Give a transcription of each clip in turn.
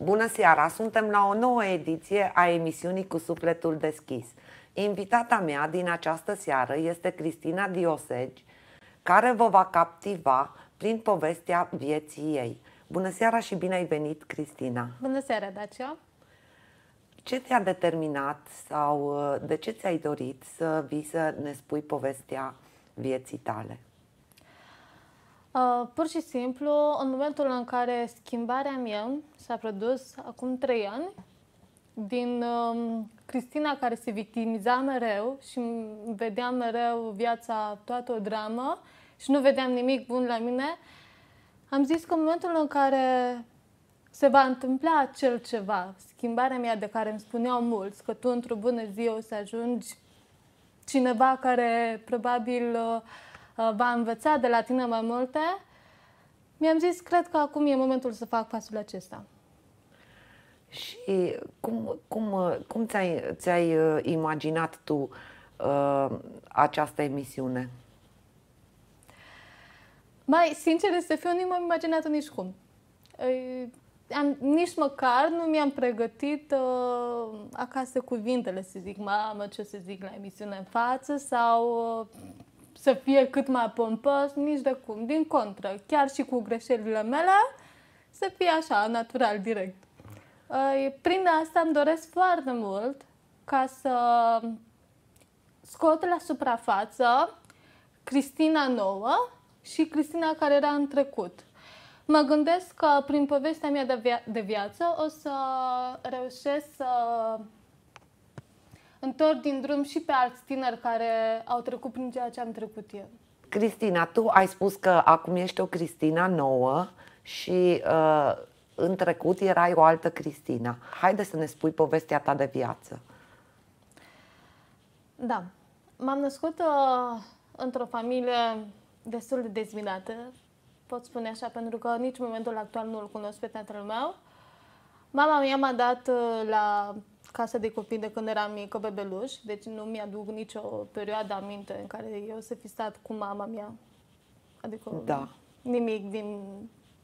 Bună seara! Suntem la o nouă ediție a emisiunii Cu Sufletul Deschis. Invitata mea din această seară este Cristina Diosegi, care vă va captiva prin povestea vieții ei. Bună seara și bine ai venit, Cristina! Bună seara, Dacia! Ce te-a determinat sau de ce ți-ai dorit să vii să ne spui povestea vieții tale? Pur și simplu, în momentul în care schimbarea mea s-a produs acum 3 ani, din Cristina care se victimiza mereu și vedeam mereu viața toată o dramă și nu vedeam nimic bun la mine, am zis că în momentul în care se va întâmpla acel ceva, schimbarea mea de care îmi spuneau mulți, că tu într-o bună zi o să ajungi cineva care probabil va învăța de la tine mai multe, mi-am zis, cred că acum e momentul să fac pasul acesta. Și cum ți-ai imaginat tu această emisiune? Mai sincer să fiu, nu m-am imaginat-o nici cum. Nici măcar nu mi-am pregătit acasă cuvintele să zic, mamă, ce o să zic la emisiune în față sau să fie cât mai pompos, nici de cum. Din contră, chiar și cu greșelile mele, să fie așa, natural, direct. Prin asta îmi doresc foarte mult ca să scot la suprafață Cristina nouă și Cristina care era în trecut. Mă gândesc că prin povestea mea de viață o să reușesc să întorc din drum și pe alți tineri care au trecut prin ceea ce am trecut eu. Cristina, tu ai spus că acum ești o Cristina nouă și în trecut erai o altă Cristina. Haide să ne spui povestea ta de viață. Da. M-am născut într-o familie destul de dezbinată, pot spune așa, pentru că nici în momentul actual nu îl cunosc pe tatăl meu. Mama mea m-a dat la casa de copii de când eram mică, bebeluș, deci nu mi-aduc nicio perioadă aminte în care eu să fi stat cu mama mea. Adică nimic din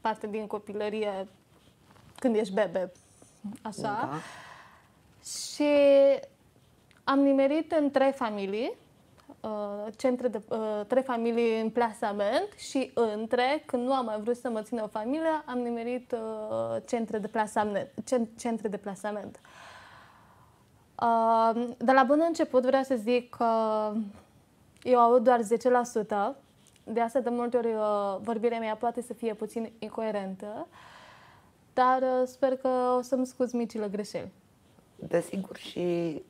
parte din copilărie, când ești bebe, așa. Da. Și am nimerit în 3 familii, trei familii în plasament și când nu am mai vrut să mă țină o familie, am nimerit centre de plasament. De la bun început vreau să zic că eu aud doar 10%, de asta de multe ori vorbirea mea poate să fie puțin incoerentă, dar sper că o să-mi scuzi micile greșeli. Desigur, și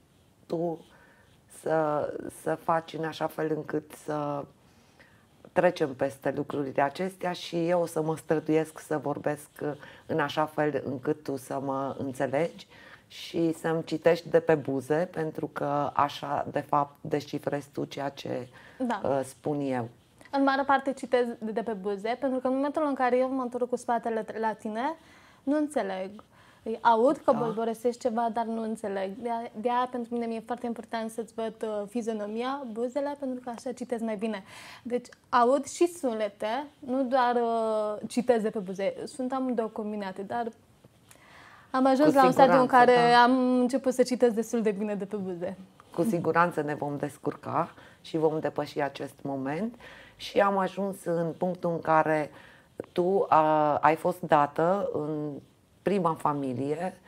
tu să faci în așa fel încât să trecem peste lucrurile acestea și eu o să mă străduiesc să vorbesc în așa fel încât tu să mă înțelegi și să-mi citești de pe buze, pentru că așa, de fapt, descifrezi tu ceea ce spun eu. În mare parte citez de pe buze, pentru că în momentul în care eu mă întorc cu spatele la tine, nu înțeleg. Aud că bolborosești ceva, dar nu înțeleg. De-aia pentru mine mi-e foarte important să-ți văd fizionomia, buzele, pentru că așa citesc mai bine. Deci aud și sunete, nu doar citez de pe buze. Sunt amândouă combinate, dar am ajuns la un stadiu în care am început să citesc destul de bine de pe buze. Cu siguranță ne vom descurca și vom depăși acest moment și am ajuns în punctul în care tu ai fost dată în prima familie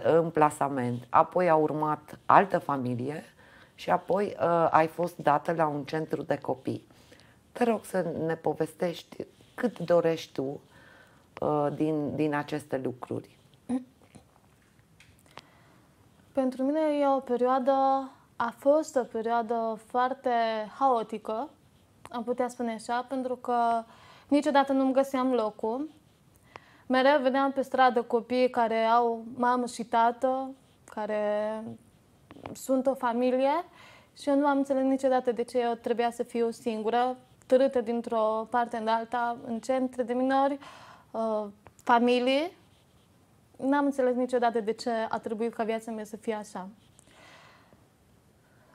în plasament, apoi a urmat altă familie și apoi ai fost dată la un centru de copii. Te rog să ne povestești cât dorești tu din aceste lucruri. Pentru mine a fost o perioadă foarte haotică, am putea spune așa, pentru că niciodată nu-mi găseam locul. Mereu vedeam pe stradă copii care au mamă și tată, care sunt o familie și eu nu am înțeles niciodată de ce eu trebuia să fiu singură, târâtă dintr-o parte în alta, în centre de minori, familii. N-am înțeles niciodată de ce a trebuit ca viața mea să fie așa.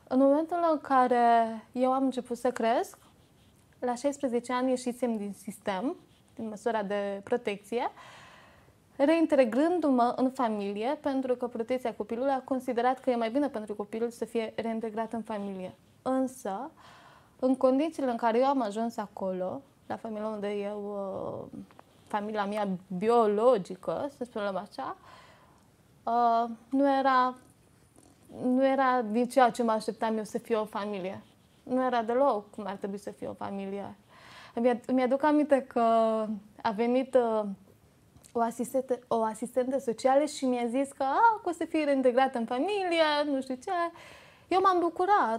În momentul în care eu am început să cresc, la 16 ani ieșisem din sistem, din măsura de protecție, reintegrându-mă în familie, pentru că protecția copilului a considerat că e mai bine pentru copilul să fie reintegrat în familie. Însă, în condițiile în care eu am ajuns acolo, la familia unde eu, familia mea biologică, să spunem așa, nu era din ceea ce mă așteptam eu să fie o familie. Nu era deloc cum ar trebui să fie o familie. Îmi aduc aminte că a venit o asistentă socială și mi-a zis că o să fie reintegrată în familie, nu știu ce. Eu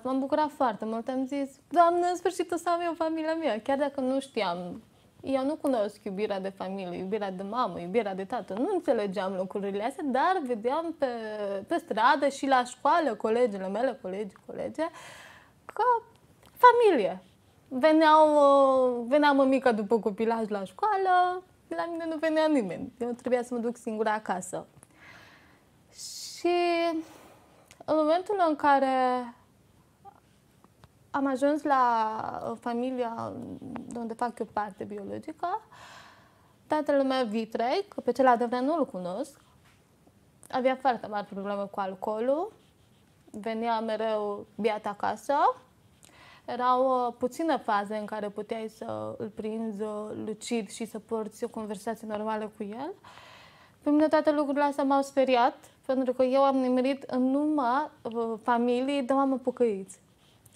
m-am bucurat foarte mult. Am zis, Doamne, în sfârșit o să am eu familia mea. Chiar dacă nu știam, eu nu cunosc iubirea de familie, iubirea de mamă, iubirea de tată. Nu înțelegeam lucrurile astea, dar vedeam pe stradă și la școală, colegele mele, colege, că familie. Venea mămica după copilaj la școală, la mine nu venea nimeni. Eu trebuia să mă duc singură acasă. Și în momentul în care am ajuns la familia de unde fac eu parte biologică, tatăl meu vitreg, că pe celălalt de vreme nu-l cunosc, avea foarte mari probleme cu alcoolul, venea mereu beat acasă. Erau puține faze în care puteai să îl prinzi lucid și să porți o conversație normală cu el. Pe mine toate lucrurile astea m-au speriat, pentru că eu am nimerit în numai familii de oameni pocăiți.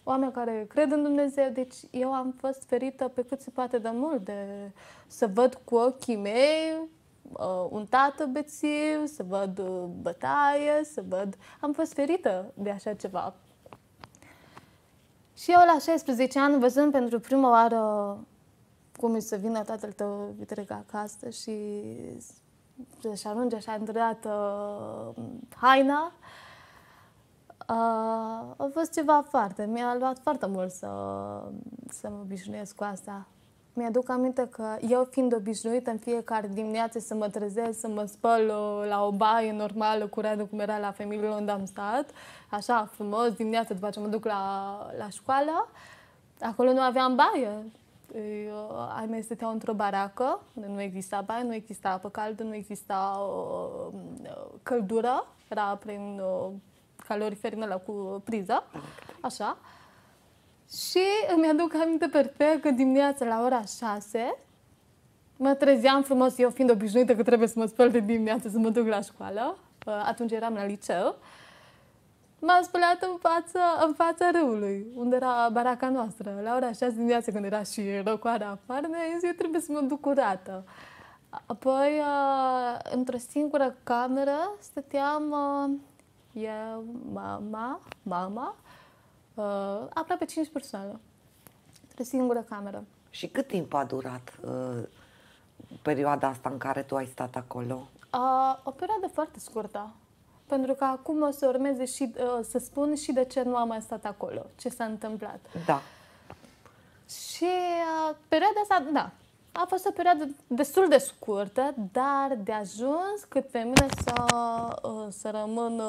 Oameni care cred în Dumnezeu, deci eu am fost ferită pe cât se poate de mult de să văd cu ochii mei un tată bețiv, să văd bătaie, să văd... Am fost ferită de așa ceva. Și eu la 16 ani, văzând pentru prima oară cum îi să vină tatăl tău vitreg acasă și să-și arunce așa îndrădată haina, a fost ceva foarte... Mi-a luat foarte mult să mă obișnuiesc cu asta. Mi-aduc aminte că eu, fiind obișnuită în fiecare dimineață să mă trezesc, să mă spăl la o baie normală, curată, cum era la familiile unde am stat, așa frumos, dimineața după ce mă duc la școală, acolo nu aveam baie. Ai mei stăteau într-o baracă, unde nu exista baie, nu exista apă caldă, nu exista căldură, era prin calorifer ăla cu priză, așa. Și îmi aduc aminte perfect că dimineața la ora 6 mă trezeam frumos, eu fiind obișnuită că trebuie să mă spăl de dimineață să mă duc la școală. Atunci eram la liceu. M-am spălat în fața râului, unde era baraca noastră. La ora 6 dimineața, când era și răcoarea afară, mi-a zis, eu trebuie să mă duc curată. Apoi, într-o singură cameră, stăteam eu, mama, aproape 5 persoane. Într-o singură cameră. Și cât timp a durat perioada asta în care tu ai stat acolo? O perioadă foarte scurtă. Pentru că acum o să urmeze și să spun și de ce nu am mai stat acolo, ce s-a întâmplat. Da. Și perioada asta, da, a fost o perioadă destul de scurtă, dar de ajuns cât pe mine să rămân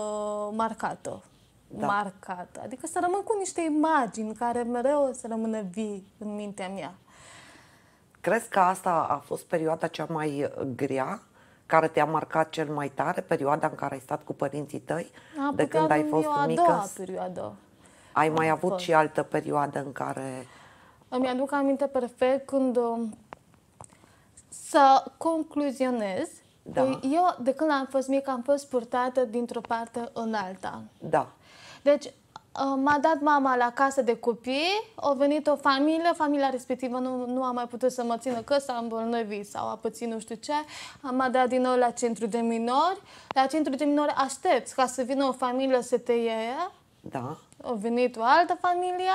marcată. Da. Marcată. Adică să rămân cu niște imagini care mereu să rămână vii în mintea mea. Crezi că asta a fost perioada cea mai grea, care te-a marcat cel mai tare, perioada în care ai stat cu părinții tăi, de când ai fost mică? A doua perioadă. Ai mai avut și altă perioadă în care... Îmi aduc aminte perfect când să concluzionez. Da. Eu, de când am fost mică, am fost purtată dintr-o parte în alta. Da. Deci, m-a dat mama la casă de copii, a venit o familie, familia respectivă nu a mai putut să mă țină că s-a îmbolnăvit sau a pățit nu știu ce, m-a dat din nou la centru de minori. La centru de minori aștepți ca să vină o familie să te iei. Da. A venit o altă familie.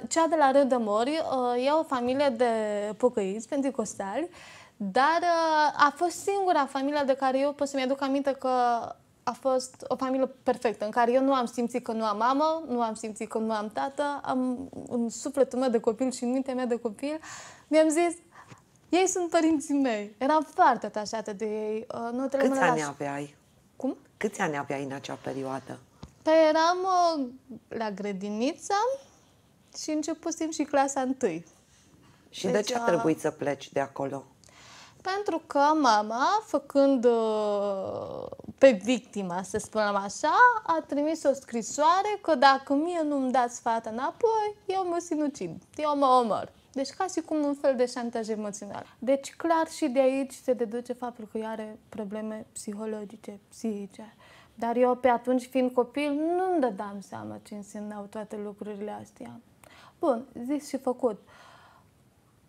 Cea de la Râu de Mori e o familie de pocăiți penticostali, dar a fost singura familie de care eu pot să-mi aduc aminte că a fost o familie perfectă, în care eu nu am simțit că nu am mamă, nu am simțit că nu am tată, am în sufletul meu de copil și în mintea mea de copil, mi-am zis, ei sunt părinții mei. Eram foarte atașată de ei. Câți ani aveai? Cum? Câți ani aveai în acea perioadă? Păi eram la grădiniță și începusem și clasa 1. Și de ce a trebuit să pleci de acolo? Pentru că mama, făcând pe victima, să spunem așa, a trimis o scrisoare că dacă mie nu-mi dați fata înapoi, eu mă sinucid, eu mă omor. Deci ca și cum un fel de șantaj emoțional. Deci clar și de aici se deduce faptul că ea are probleme psihologice, psihice. Dar eu pe atunci, fiind copil, nu-mi dădeam seama ce însemnau toate lucrurile astea. Bun, zis și făcut.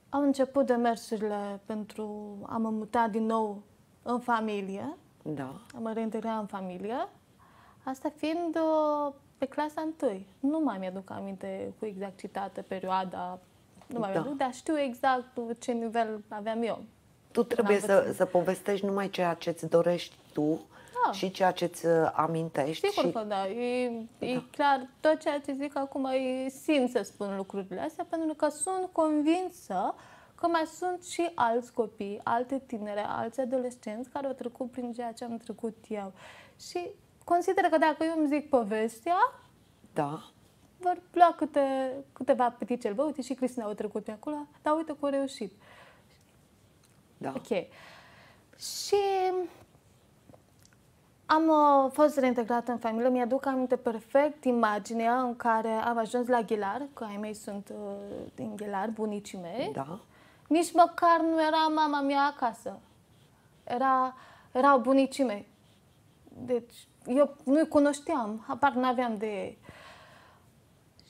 Am început demersurile pentru a mă muta din nou în familie, a mă reintegra în familie, asta fiind pe clasa 1. Nu mai mi-aduc aminte cu exactitate perioada, nu mai mi-aduc, dar știu exact ce nivel aveam eu. Tu trebuie să povestești numai ceea ce îți dorești tu și ceea ce îți amintești. Sigur că da, e clar, tot ceea ce zic acum e simt să spun lucrurile astea, pentru că sunt convinsă că mai sunt și alți copii, alte tinere, alți adolescenți care au trecut prin ceea ce am trecut eu. Și consider că dacă eu îmi zic povestea, vor lua câteva peticeli. Bă, uite, și Cristina a trecut pe acolo, dar uite că a reușit. Ok. Și am fost reintegrată în familie. Mi-aduc aminte perfect imaginea în care am ajuns la Ghilar, că ai mei sunt din Ghilar, bunicii mei. Nici măcar nu era mama mea acasă. Erau bunicii mei. Deci eu nu-i cunoșteam, apar n-aveam de ei.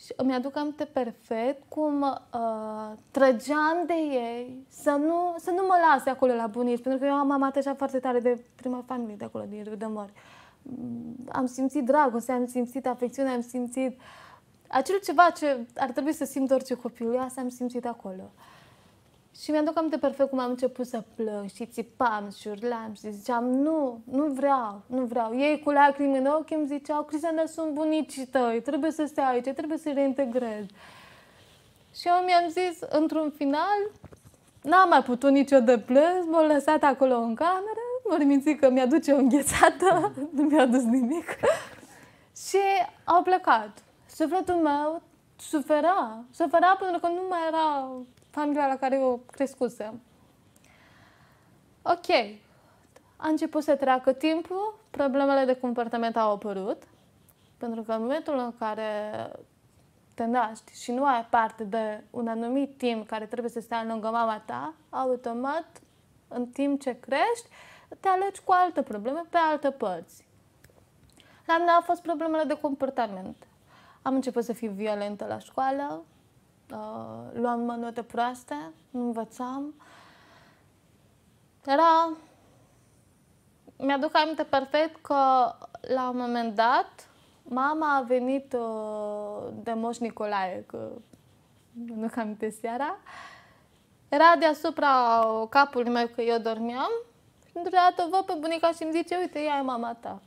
Și îmi aduc aminte perfect cum trăgeam de ei să nu mă lase acolo la bunici, pentru că eu am atașat foarte tare de prima familie de acolo, din Râu de Mori. Am simțit dragoste, am simțit afecțiune, am simțit acel ceva ce ar trebui să simt orice copil. Eu asta am simțit acolo. Și mi-aduc aminte perfect cum am început să plâng și țipam și urlam și ziceam, nu vreau. Ei cu lacrimi în ochi îmi ziceau, Cristiana, sunt bunicii tăi, trebuie să stai aici, trebuie să reintegrezi. Și eu mi-am zis, într-un final, n-am mai putut nicio de plâns, m-au lăsat acolo în cameră, m-au mințit că mi-aduce o înghețată, nu mi-a dus nimic. Și au plecat. Sufletul meu sufera pentru că nu mai era familia la care eu crescusem. Ok. A început să treacă timpul, problemele de comportament au apărut, pentru că în momentul în care te naști și nu ai parte de un anumit timp care trebuie să stai lângă mama ta, automat, în timp ce crești, te alegi cu alte probleme pe alte părți. La mine au fost problemele de comportament. Am început să fiu violentă la școală, luam note proaste, nu învățam. Mi-aduc aminte perfect că la un moment dat mama a venit de Moș Nicolae, că nu cam aminte seara. Era deasupra capului meu că eu dormeam și deodată văd pe bunica și îmi zice, uite, ea e mama ta.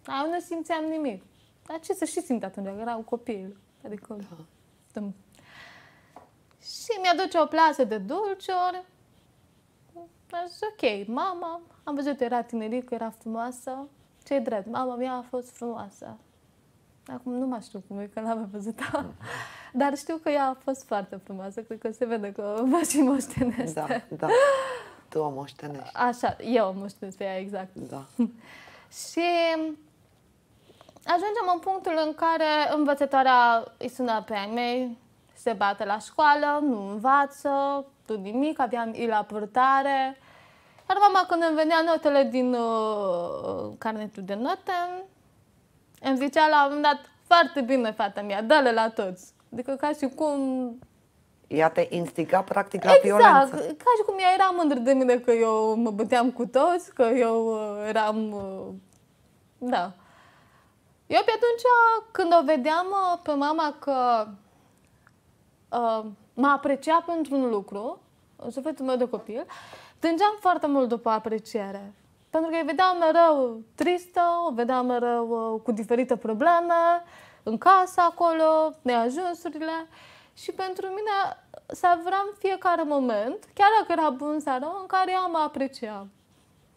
Eu nu simțeam nimic. Dar ce să și simt atunci, că eram copil. Adică... Și mi-aduce o plasă de dulciuri. Am zis, ok, mama, am văzut, era tinerică, era frumoasă. Ce-i drept, mama mea a fost frumoasă. Acum nu mai știu cum e, că n-am mai văzut-o. Dar știu că ea a fost foarte frumoasă, cred că se vede că mă și moștenește. Da, tu o moștenești. Așa, eu o moștenesc pe ea, exact. Și ajungem în punctul în care învățătoarea îi sună pe ai mei, se bate la școală, nu învață, tu nimic, aveam I la purtare. Iar mama, când îmi venea notele din carnetul de note, îmi zicea la un moment dat, foarte bine, fata mea, dă-le la toți. Adică ca și cum... Ea te instiga practic la violență. Exact, ca și cum ea era mândră de mine că eu mă băteam cu toți, că eu eram... Da. Eu pe atunci, când o vedeam pe mama că mă aprecia pentru un lucru, în sufletul meu de copil, plângeam foarte mult după apreciere. Pentru că îi vedeam mereu tristă, o vedeam mereu cu diferite probleme, în casă acolo, neajunsurile. Și pentru mine savuram fiecare moment, chiar dacă era bun sau rău, în care ea mă aprecia.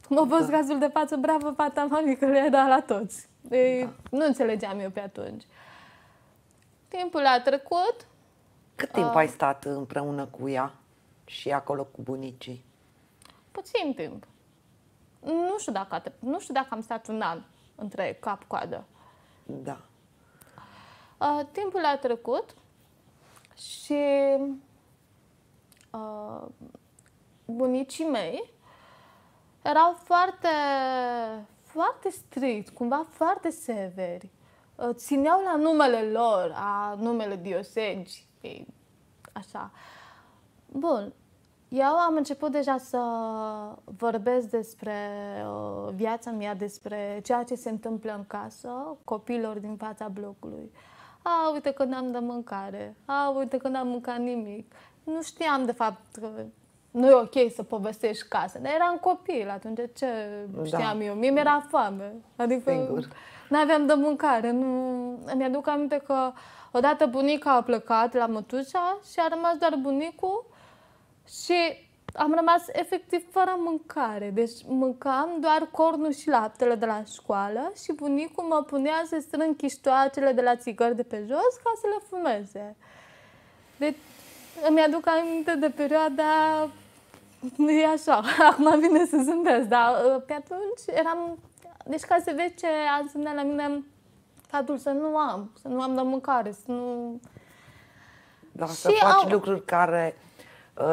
Cum a fost cazul de față, bravo, fata mami, că le-a dat la toți. Nu înțelegeam eu pe atunci. Timpul a trecut. Cât timp ai stat împreună cu ea și acolo cu bunicii? Puțin timp. Nu știu dacă am stat un an între cap-coadă. Da. Timpul a trecut și bunicii mei erau foarte, foarte strict, cumva foarte severi. Țineau la numele lor, numele Diosegi, așa. Bun. Eu am început deja să vorbesc despre viața mea, despre ceea ce se întâmplă în casă, copiilor din fața blocului. Uite că n-am de mâncare, uite că n-am mâncat nimic. Nu știam, de fapt, că nu e ok să povestești casă. Dar eram copil atunci, ce știam eu? Mie mi-era foame. Adică n-aveam de mâncare. Îmi aduc aminte că odată bunica a plecat la mătușa și a rămas doar bunicul și am rămas efectiv fără mâncare. Deci mâncam doar cornul și laptele de la școală și bunicul mă punea să strâng chiștoacele de la țigări de pe jos ca să le fumeze. Deci îmi aduc aminte de perioada... E așa, acum vine să zâmbesc, dar pe atunci eram... Deci ca să vezi ce a însemnat la mine faptul să nu am de mâncare, să nu... Da, să faci lucruri care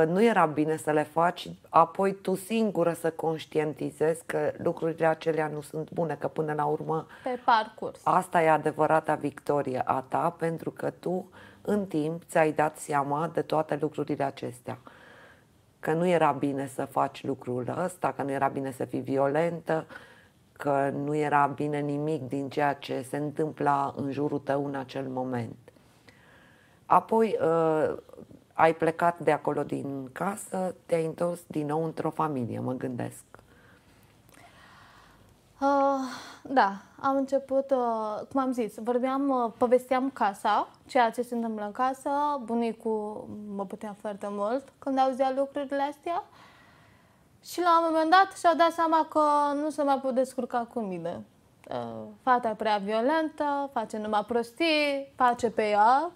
nu era bine să le faci, apoi tu singură să conștientizezi că lucrurile acelea nu sunt bune, că până la urmă... Pe parcurs. Asta e adevărata victorie a ta, pentru că tu în timp ți-ai dat seama de toate lucrurile acestea. Că nu era bine să faci lucrul ăsta, că nu era bine să fii violentă, că nu era bine nimic din ceea ce se întâmpla în jurul tău în acel moment. Apoi ai plecat de acolo din casă, te-ai întors din nou într-o familie, mă gândesc. Da, am început, cum am zis, povesteam casa, ceea ce se întâmplă în casă, bunicul mă putea foarte mult când auzea lucrurile astea și la un moment dat și-au dat seama că nu se mai pot descurca cu mine. Fata e prea violentă, face numai prostii, face pe ea,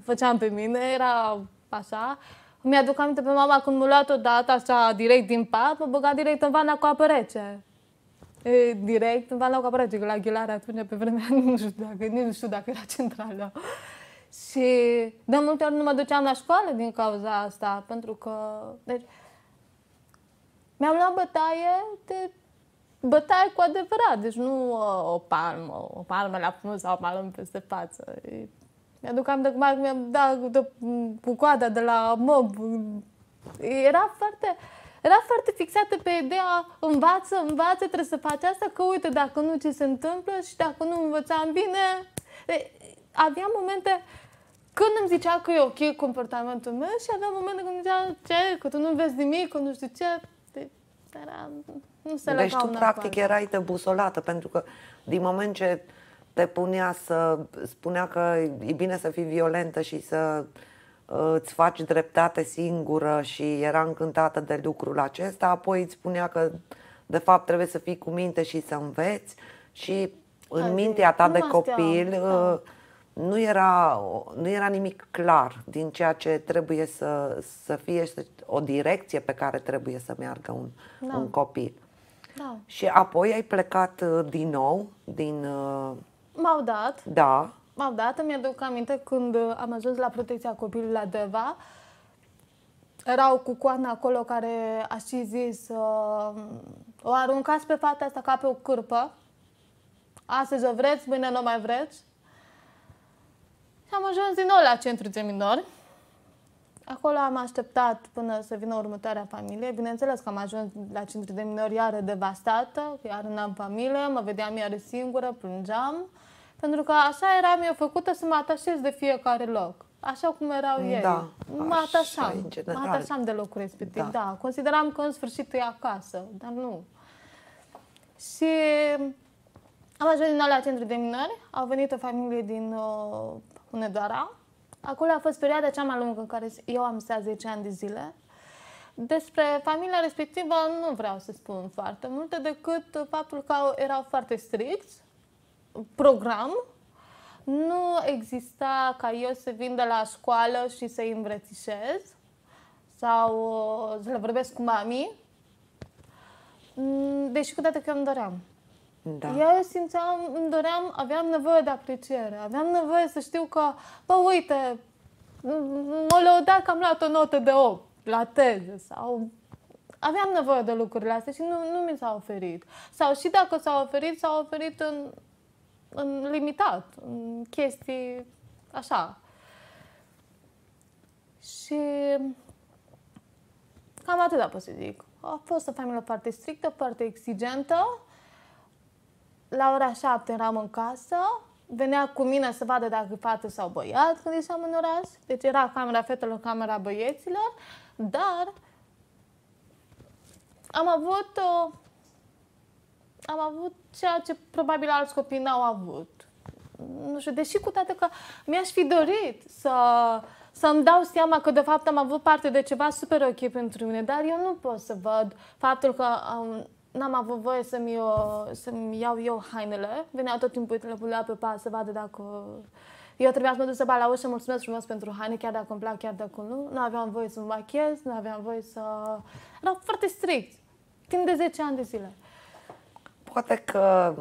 făceam pe mine, era așa. Mi-aduc aminte pe mama când m-a luat odată așa direct din pat, mă băga direct în vana cu apă rece. Direct în vana cu apă rece, că la Ghilara atunci pe vremea nu știu dacă era centrală. Și de multe ori nu mă duceam la școală din cauza asta, pentru că... Deci, mi-am luat bătaie cu adevărat, deci nu o palmă la frumos sau o palmă peste față. Mi-aduc aminte cum mi-am dat cu coada de la mob. Era foarte fixată pe ideea învață, trebuie să faci asta, că uite, dacă nu ce se întâmplă și dacă nu învățam bine... Aveam momente când îmi zicea că e ok comportamentul meu și aveam momente când îmi zicea ce, că tu nu vezi nimic, că nu știu ce... Deci tu practic erai debusolată, pentru că din moment ce te spunea că e bine să fii violentă și să îți faci dreptate singură și era încântată de lucrul acesta, apoi îți spunea că de fapt trebuie să fii cu minte și să înveți și în mintea ta de copil nu era nimic clar din ceea ce trebuie să fie o direcție pe care trebuie să meargă un copil. Da. Și apoi ai plecat din nou din... M-au dat. Da. M-au dat, îmi aduc aminte când am ajuns la protecția copilului la Deva. Erau cu coana acolo care a și zis o aruncați pe fata asta ca pe o cârpă. Astăzi o vreți, mâine nu o mai vreți. Și am ajuns din nou la centru de minori. Acolo am așteptat până să vină următoarea familie. Bineînțeles că am ajuns la centru de minori iară devastată, iar n-am familie, mă vedeam iară singură, plângeam. Pentru că așa eram eu făcută să mă atașez de fiecare loc. așa cum erau ei. Da, Mă atașam de locul respectiv, da. Consideram că în sfârșit e acasă, dar nu. Și am ajuns din nou la centru de minori, au venit o familie din Hunedoara. Acolo a fost perioada cea mai lungă în care eu am stat 10 ani de zile. Despre familia respectivă nu vreau să spun foarte multe, decât faptul că erau foarte stricți, program. Nu exista ca eu să vin de la școală și să-i îmbrățișez sau să le vorbesc cu mami, deși cu toate că îmi doream. Da. Eu simțeam, îmi doream, aveam nevoie de apreciere, aveam nevoie să știu că, bă, uite, mă lăuda că am luat o notă de 8 la teză sau... Aveam nevoie de lucrurile astea și nu mi s-a oferit. Sau și dacă s-a oferit în limitat, în chestii așa. Și cam atât pot să zic. A fost o familie foarte strictă, foarte exigentă. La ora 7 eram în casă, venea cu mine să vadă dacă e fată sau băiat când ieșeam în oraș. Deci era camera fetelor, camera băieților, dar am avut ceea ce probabil alți copii n-au avut. Nu știu, deși cu toate că mi-aș fi dorit să-mi dau seama că de fapt am avut parte de ceva super ok pentru mine, dar eu nu pot să văd faptul că n-am avut voie să-mi iau eu hainele. Veneau tot timpul, le pulea pe pas să vadă dacă... Eu trebuia să mă duc să bat la ușă, mulțumesc frumos pentru haine, chiar dacă îmi plac, chiar dacă nu. Nu aveam voie să mă machiez, nu aveam voie să... Erau foarte strict, timp de 10 ani de zile. Poate că,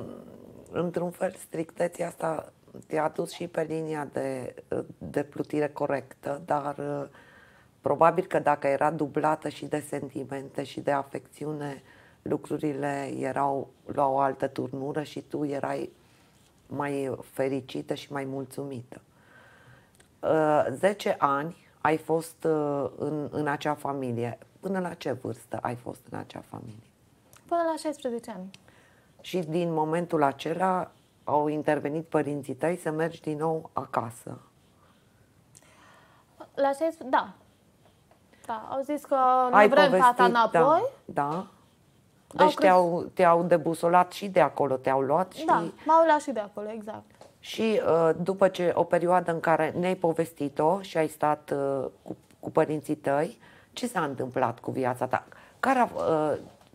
într-un fel, strictețea asta te-a dus și pe linia de plutire corectă, dar probabil că dacă era dublată și de sentimente și de afecțiune, lucrurile luau o altă turnură și tu erai mai fericită și mai mulțumită. 10 ani ai fost în acea familie. Până la ce vârstă ai fost în acea familie? Până la 16 ani. Și din momentul acela au intervenit părinții tăi să mergi din nou acasă? La 16, da. Da, au zis că nu vrem fata înapoi. Da. Deci te-au debusolat și de acolo, te-au luat și... Da, m-au luat și de acolo, exact. Și după ce o perioadă în care ne-ai povestit-o și ai stat cu părinții tăi, ce s-a întâmplat cu viața ta?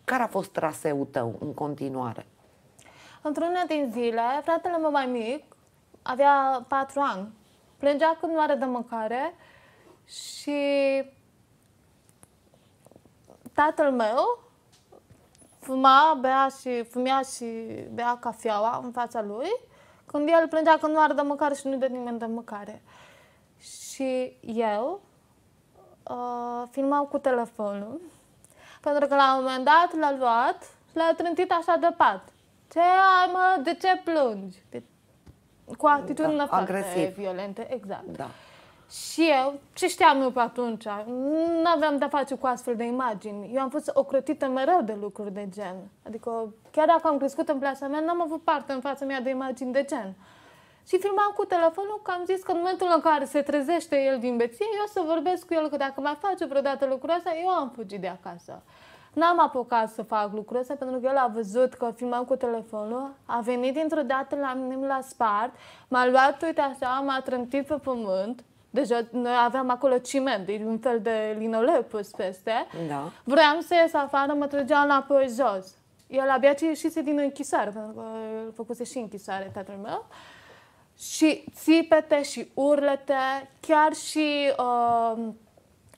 Care a fost traseul tău în continuare? Într-una din zile, fratele meu mai mic avea 4 ani. Plângea când nu are de mâncare și tatăl meu fumea și bea cafeaua în fața lui, când el plângea că nu are de mâncare și nu-i dă nimeni de mâncare. Și eu filmam cu telefonul, pentru că la un moment dat l-a luat și l-a trântit așa de pat. Ce ai, mă? De ce plângi? Cu atitudine foarte violentă, exact. Da. Și eu, ce știam eu pe atunci, nu aveam de-a face cu astfel de imagini. Eu am fost ocrotită mereu de lucruri de gen. Adică, chiar dacă am crescut în plasa mea, n-am avut parte în fața mea de imagini de gen. Și filmam cu telefonul că am zis că în momentul în care se trezește el din beție, eu să vorbesc cu el că dacă mai face vreodată lucrul ăsta, eu am fugit de acasă. N-am apucat să fac lucrul ăsta pentru că el a văzut că filmam cu telefonul, a venit dintr-o dată la mine la spart, m-a luat, uite așa, m-a trântit pe pământ. Deja noi aveam acolo ciment, un fel de linoleu pus peste. Da. Vreau să ies afară, mă trăgea înapoi jos. El abia ce ieșise din închisoare, pentru că el făcuse și închisoare, tatăl meu. Și țipete și urlete, chiar și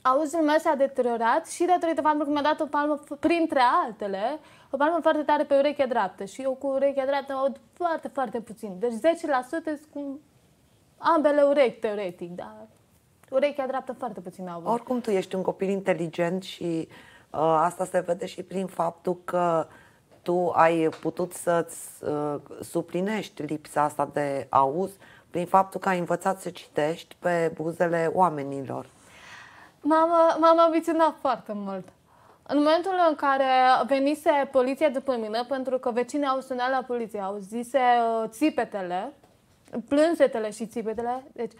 auzul meu s-a deteriorat și datorită faptului că mi-a dat o palmă, printre altele, o palmă foarte tare pe urechea dreaptă. Și eu cu urechea dreaptă aud foarte, foarte puțin. Deci 10% cu ambele urechi, teoretic, dar urechea dreaptă foarte puțin aud. Oricum, tu ești un copil inteligent și asta se vede și prin faptul că tu ai putut să-ți suplinești lipsa asta de auz prin faptul că ai învățat să citești pe buzele oamenilor. M-am ambiționat foarte mult. În momentul în care venise poliția după mine, pentru că vecinii au sunat la poliție, au zise țipetele, plânsetele și țipetele, deci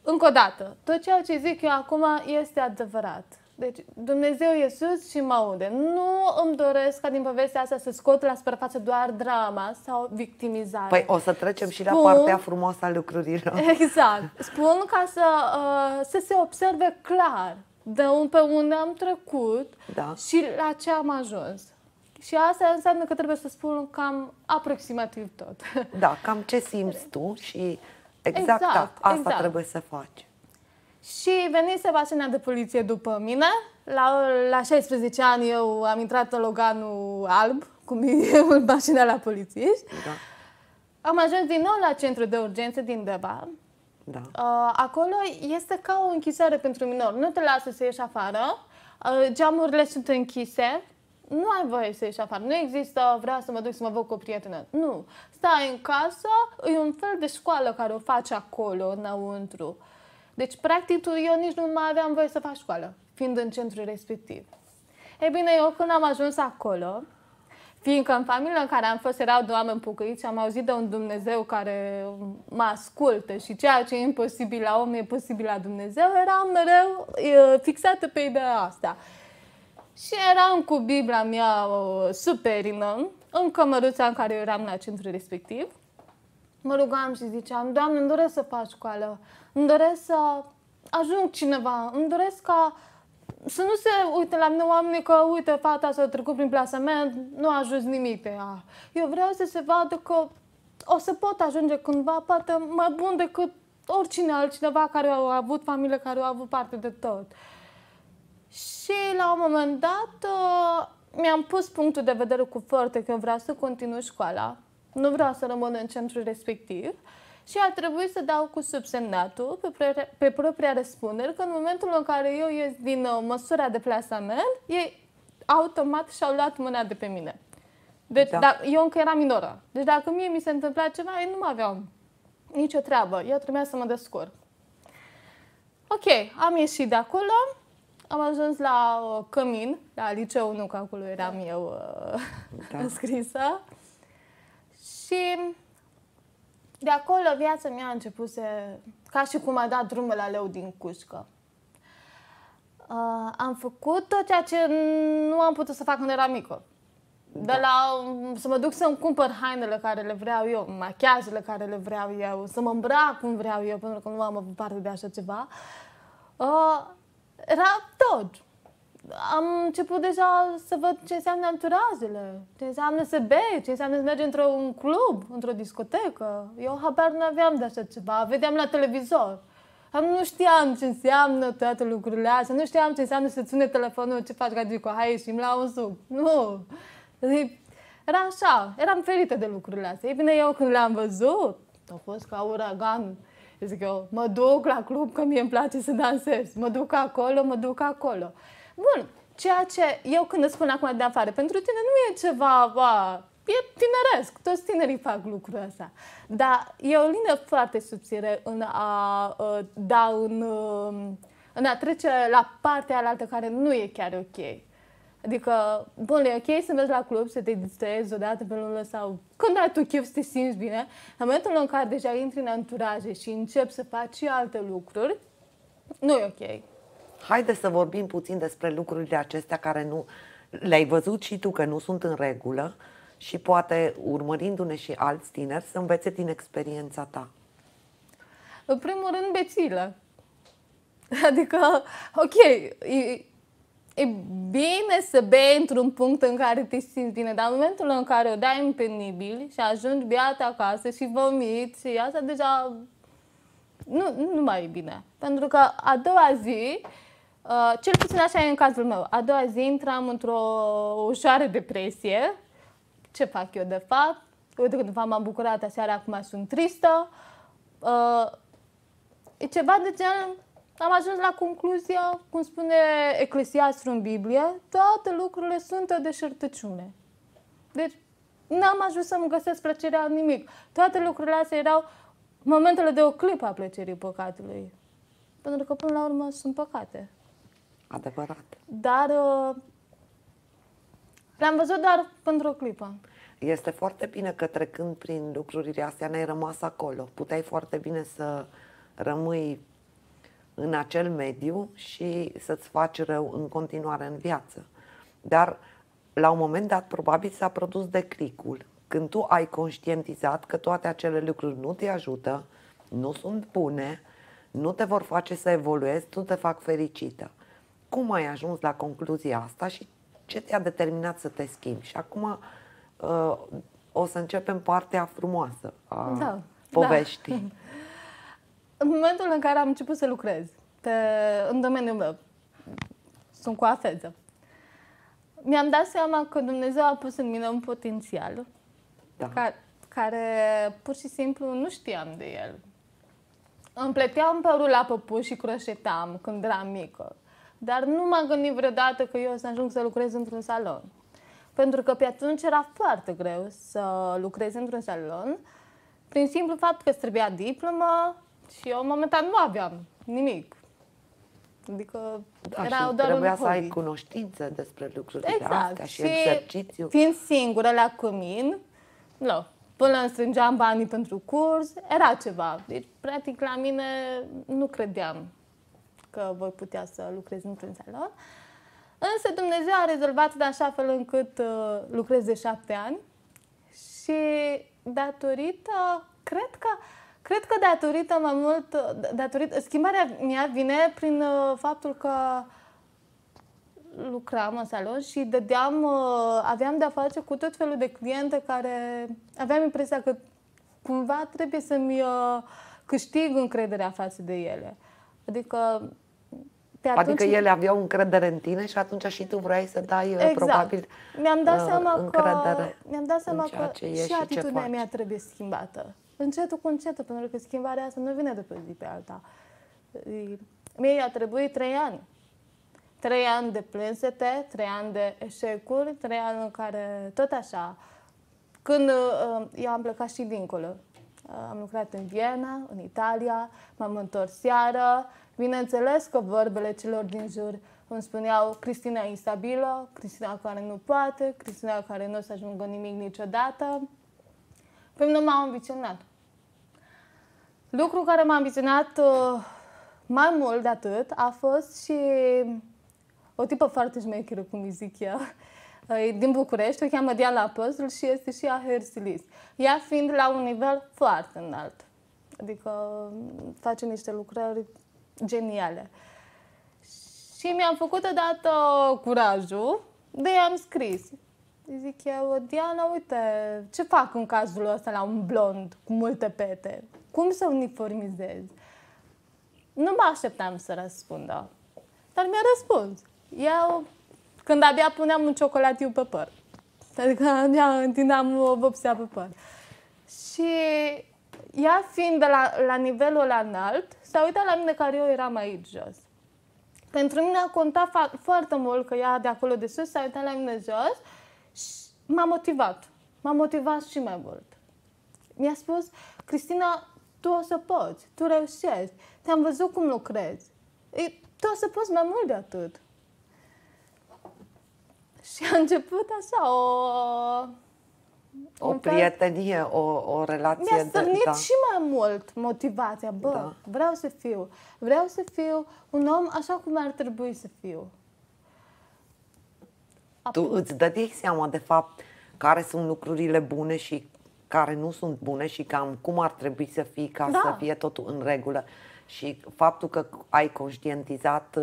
încă o dată, tot ceea ce zic eu acum este adevărat. Deci Dumnezeu e sus și mă aude. Nu îmi doresc ca din povestea asta să scot la suprafață doar drama sau victimizare. Păi o să trecem și la partea frumoasă a lucrurilor. Exact. Spun ca să se observe clar pe unde am trecut și la ce am ajuns. Și asta înseamnă că trebuie să spun cam aproximativ tot. Da, cam ce simți tu și exact asta trebuie să faci. Și venise mașina de poliție după mine. La 16 ani eu am intrat în Loganul alb, cum e mașina la polițiști. Da. Am ajuns din nou la centru de urgență din Deva. Da. Acolo este ca o închisoare pentru minori. Nu te lasă să ieși afară. Geamurile sunt închise. Nu ai voie să ieși afară. Nu există, vreau să mă duc să mă văd cu o prietenă. Nu. Stai în casă, e un fel de școală care o faci acolo, înăuntru. Deci, practic, eu nici nu mai aveam voie să fac școală, fiind în centrul respectiv. Ei bine, eu când am ajuns acolo, fiindcă în familia în care am fost erau de oameni pocăiți și am auzit de un Dumnezeu care mă ascultă și ceea ce e imposibil la om e posibil la Dumnezeu, eram mereu fixată pe ideea asta. Și eram cu Biblia mea superină, în cămăruța în care eram la centrul respectiv. Mă rugam și ziceam, Doamne, îmi doresc să fac școală, îmi doresc să ajung cineva, îmi doresc ca să nu se uite la mine oamenii că, uite, fata s-a trecut prin plasament, nu a ajuns nimic pe ea. Eu vreau să se vadă că o să pot ajunge cândva, poate mai bun decât oricine altcineva care au avut familie, care au avut parte de tot. Și la un moment dat mi-am pus punctul de vedere cu forte că eu vreau să continui școala, nu vreau să rămân în centrul respectiv și a trebuit să dau cu subsemnatul pe propria răspundere că în momentul în care eu ies din măsura de plasament, ei automat și-au luat mâna de pe mine. Deci eu încă eram minoră. Deci dacă mie mi se întâmpla ceva, ei nu mai aveau nicio treabă. Eu trebuia să mă descurc. Ok, am ieșit de acolo. Am ajuns la Cămin, la liceu 1, că acolo eram eu înscrisă. Și de acolo viața mea a început ca și cum a dat drumul la leu din cușcă. Am făcut tot ceea ce nu am putut să fac când eram mică. De la să mă duc să-mi cumpăr hainele care le vreau eu, machiajele care le vreau eu, să mă îmbrac cum vreau eu, pentru că nu am avut parte de așa ceva. Era tot. Am început deja să văd ce înseamnă anturajele, ce înseamnă să bei, ce înseamnă să mergi într-un club, într-o discotecă. Eu habar nu aveam de așa ceva, vedeam la televizor. Nu știam ce înseamnă toate lucrurile astea, nu știam ce înseamnă să-ți sune telefonul, ce faci, Gagico, hai ieșim la un suc. Nu. Era așa, eram ferită de lucrurile astea. Ei bine, eu când le-am văzut, a fost ca uragan. Zic eu, mă duc la club că mie îmi place să dansez. Mă duc acolo, mă duc acolo. Bun, ceea ce eu când îți spun acum de afară, pentru tine nu e ceva, e tineresc. Toți tinerii fac lucrul ăsta. Dar e o linie foarte subțire în a trece la partea alaltă care nu e chiar ok. Adică, bun, e ok să mergi la club, să te distrezi odată pe lună sau când ai tu chef să te simți bine, în momentul în care deja intri în anturaje și începi să faci și alte lucruri, nu e ok. Haide să vorbim puțin despre lucrurile acestea care nu le-ai văzut și tu că nu sunt în regulă și poate urmărindu-ne și alți tineri să învețe din experiența ta. În primul rând, bețilă. Adică, ok, e bine să bei într-un punct în care te simți bine, dar în momentul în care o dai în penibil și ajungi beat acasă și vomiți și asta deja nu mai e bine. Pentru că a doua zi, cel puțin așa e în cazul meu, a doua zi intram într-o ușoară depresie. Ce fac eu de fapt? Uite, când m-am bucurat aseară, acum sunt tristă. E ceva de genul. Am ajuns la concluzia, cum spune Eclesiastru în Biblie, toate lucrurile sunt o deșertăciune. Deci n-am ajuns să-mi găsesc plăcerea în nimic. Toate lucrurile astea erau momentele de o clipă a plăcerii păcatului. Pentru că până la urmă sunt păcate. Adevărat. Dar le-am văzut doar pentru o clipă. Este foarte bine că trecând prin lucrurile astea ne-ai rămas acolo. Puteai foarte bine să rămâi în acel mediu și să-ți faci rău în continuare în viață. Dar la un moment dat probabil s-a produs declicul, când tu ai conștientizat că toate acele lucruri nu te ajută, nu sunt bune, nu te vor face să evoluezi, nu te fac fericită. Cum ai ajuns la concluzia asta și ce te-a determinat să te schimbi? Și acum o să începem partea frumoasă a poveștii. Da. În momentul în care am început să lucrez în domeniul meu, sunt cu afeză, mi-am dat seama că Dumnezeu a pus în mine un potențial care pur și simplu nu știam de el. Îmi pleteam părul la păpuși și croșetam când eram mică, dar nu m-am gândit vreodată că eu o să ajung să lucrez într-un salon. Pentru că pe atunci era foarte greu să lucrez într-un salon, prin simplu fapt că îți trebuia diplomă și eu momentan nu aveam nimic. Adică era doar trebuia un să ai hobby. cunoștințe despre lucrurile astea și Și exercițiu. fiind singură la cămin, până îmi strângeam banii pentru curs, era ceva. Deci, practic, la mine nu credeam că voi putea să lucrez într-un salon. Însă Dumnezeu a rezolvat de așa fel încât lucrez de 7 ani și datorită, cred că datorită mai mult, schimbarea mea vine prin faptul că lucram în salon și aveam de-a face cu tot felul de cliente care aveam impresia că cumva trebuie să-mi câștig încrederea față de ele. Adică ele aveau încredere în tine și atunci și tu vrei să dai probabil mi-am dat seama încredere că și atitudinea mea trebuie schimbată. Încetul cu încetul, pentru că schimbarea asta nu vine de pe zi pe alta. Mie i-a trebuit 3 ani. 3 ani de plânsete, 3 ani de eșecuri, 3 ani în care tot așa. Când eu am plecat și dincolo. Am lucrat în Viena, în Italia, m-am întors seară. Bineînțeles că vorbele celor din jur îmi spuneau Cristina e instabilă, Cristina care nu poate, Cristina care nu o să ajungă nimic niciodată. Pe mine m-am ambiționat. Lucru care m-a ambiționat mai mult de atât a fost și o tipă foarte șmecheră, cum îi zic eu, din București, o cheamă Diana Apostol și este și ea hairstylist. Ea fiind la un nivel foarte înalt. Adică face niște lucrări geniale. Și mi-am făcut odată curajul de i-am scris. Îi zic eu, Diana, uite, ce fac în cazul ăsta la un blond cu multe pete? Cum să uniformizez? Nu mă așteptam să răspundă. Dar mi-a răspuns. Eu, când abia puneam un ciocolatiu pe păr. Adică abia întindeam o vopsea pe păr. Și ea fiind de la nivelul ăla înalt, s-a uitat la mine care eu eram aici jos. Pentru mine a contat foarte mult că ea de acolo de sus s-a uitat la mine jos și m-a motivat. M-a motivat și mai mult. Mi-a spus, Cristina, tu o să poți, tu reușești, te-am văzut cum lucrezi. Tu o să poți mai mult de atât. Și a început așa o prietenie, o relație. Mi-a stârnit și mai mult motivația. Vreau să fiu un om așa cum ar trebui să fiu. Tu îți dădeai seama, de fapt, care sunt lucrurile bune și care nu sunt bune și cam cum ar trebui să fii ca să fie totul în regulă. Și faptul că ai conștientizat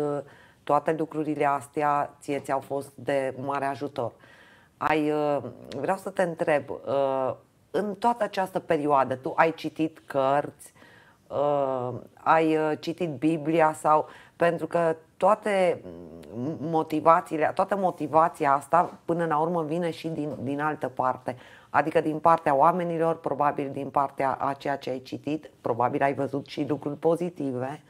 toate lucrurile astea, ți-au fost de mare ajutor. Vreau să te întreb, în toată această perioadă, tu ai citit cărți, ai citit Biblia sau... Pentru că toată motivația asta până la urmă vine și din altă parte. Adică din partea oamenilor, probabil din partea a ceea ce ai citit, probabil ai văzut și lucruri pozitive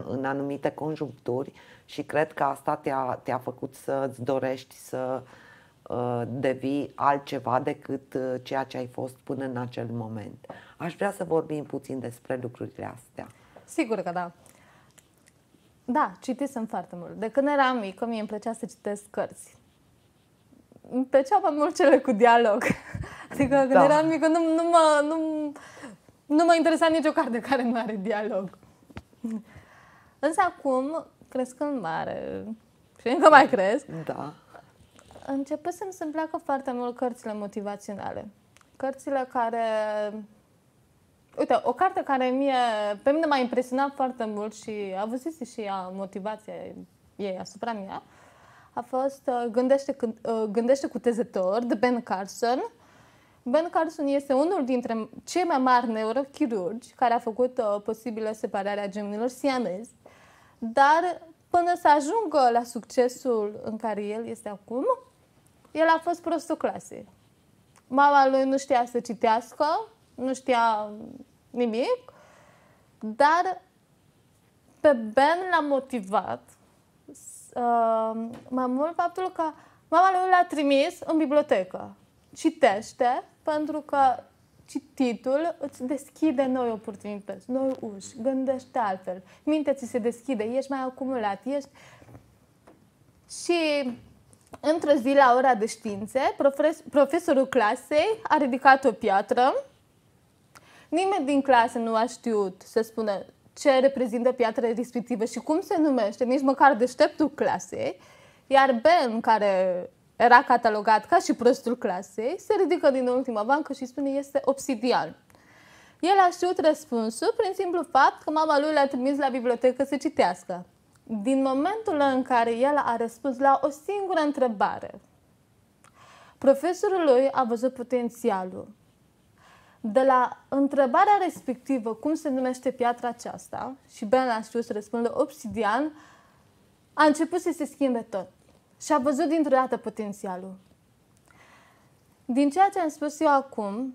în anumite conjuncturi și cred că asta te-a făcut să-ți dorești să devii altceva decât ceea ce ai fost până în acel moment. Aș vrea să vorbim puțin despre lucrurile astea. Sigur că da. Da, citisem foarte mult. De când eram mică, mie îmi plăcea să citesc cărți. Îmi plăceau mai mult cele cu dialog. Adică când eram mică nu mă interesa nicio carte care nu are dialog. Însă acum, crescând mare și încă mai cresc, Da. începusem să-mi placă foarte mult cărțile motivaționale. Cărțile care... Uite, o carte care pe mine m-a impresionat foarte mult și a avut și ea motivația ei asupra mea, a fost Gândește cutezător, de Ben Carson. Ben Carson este unul dintre cei mai mari neurochirurgi care a făcut posibilă separarea gemenilor siamezi, dar până să ajungă la succesul în care el este acum, el a fost prostul clasei. Mama lui nu știa să citească, nu știa nimic, dar pe Ben l-a motivat mai mult faptul că mama lui l-a trimis în bibliotecă. Citește, pentru că cititul îți deschide noi oportunități, noi uși, gândește altfel, mintea ți se deschide, ești mai acumulat, ești... Și într-o zi, la ora de științe, profesorul clasei a ridicat o piatră. Nimeni din clasă nu a știut să spună ce reprezintă piatra respectivă și cum se numește, nici măcar deșteptul clasei. Iar Ben, care era catalogat ca și prostul clasei, se ridică din ultima bancă și spune este obsidian. El a știut răspunsul prin simplu fapt că mama lui l-a trimis la bibliotecă să citească. Din momentul în care el a răspuns la o singură întrebare, profesorul lui a văzut potențialul. De la întrebarea respectivă, cum se numește piatra aceasta, și Ben a știut să răspundă obsidian, a început să se schimbe tot. Și a văzut dintr-o dată potențialul. Din ceea ce am spus eu acum,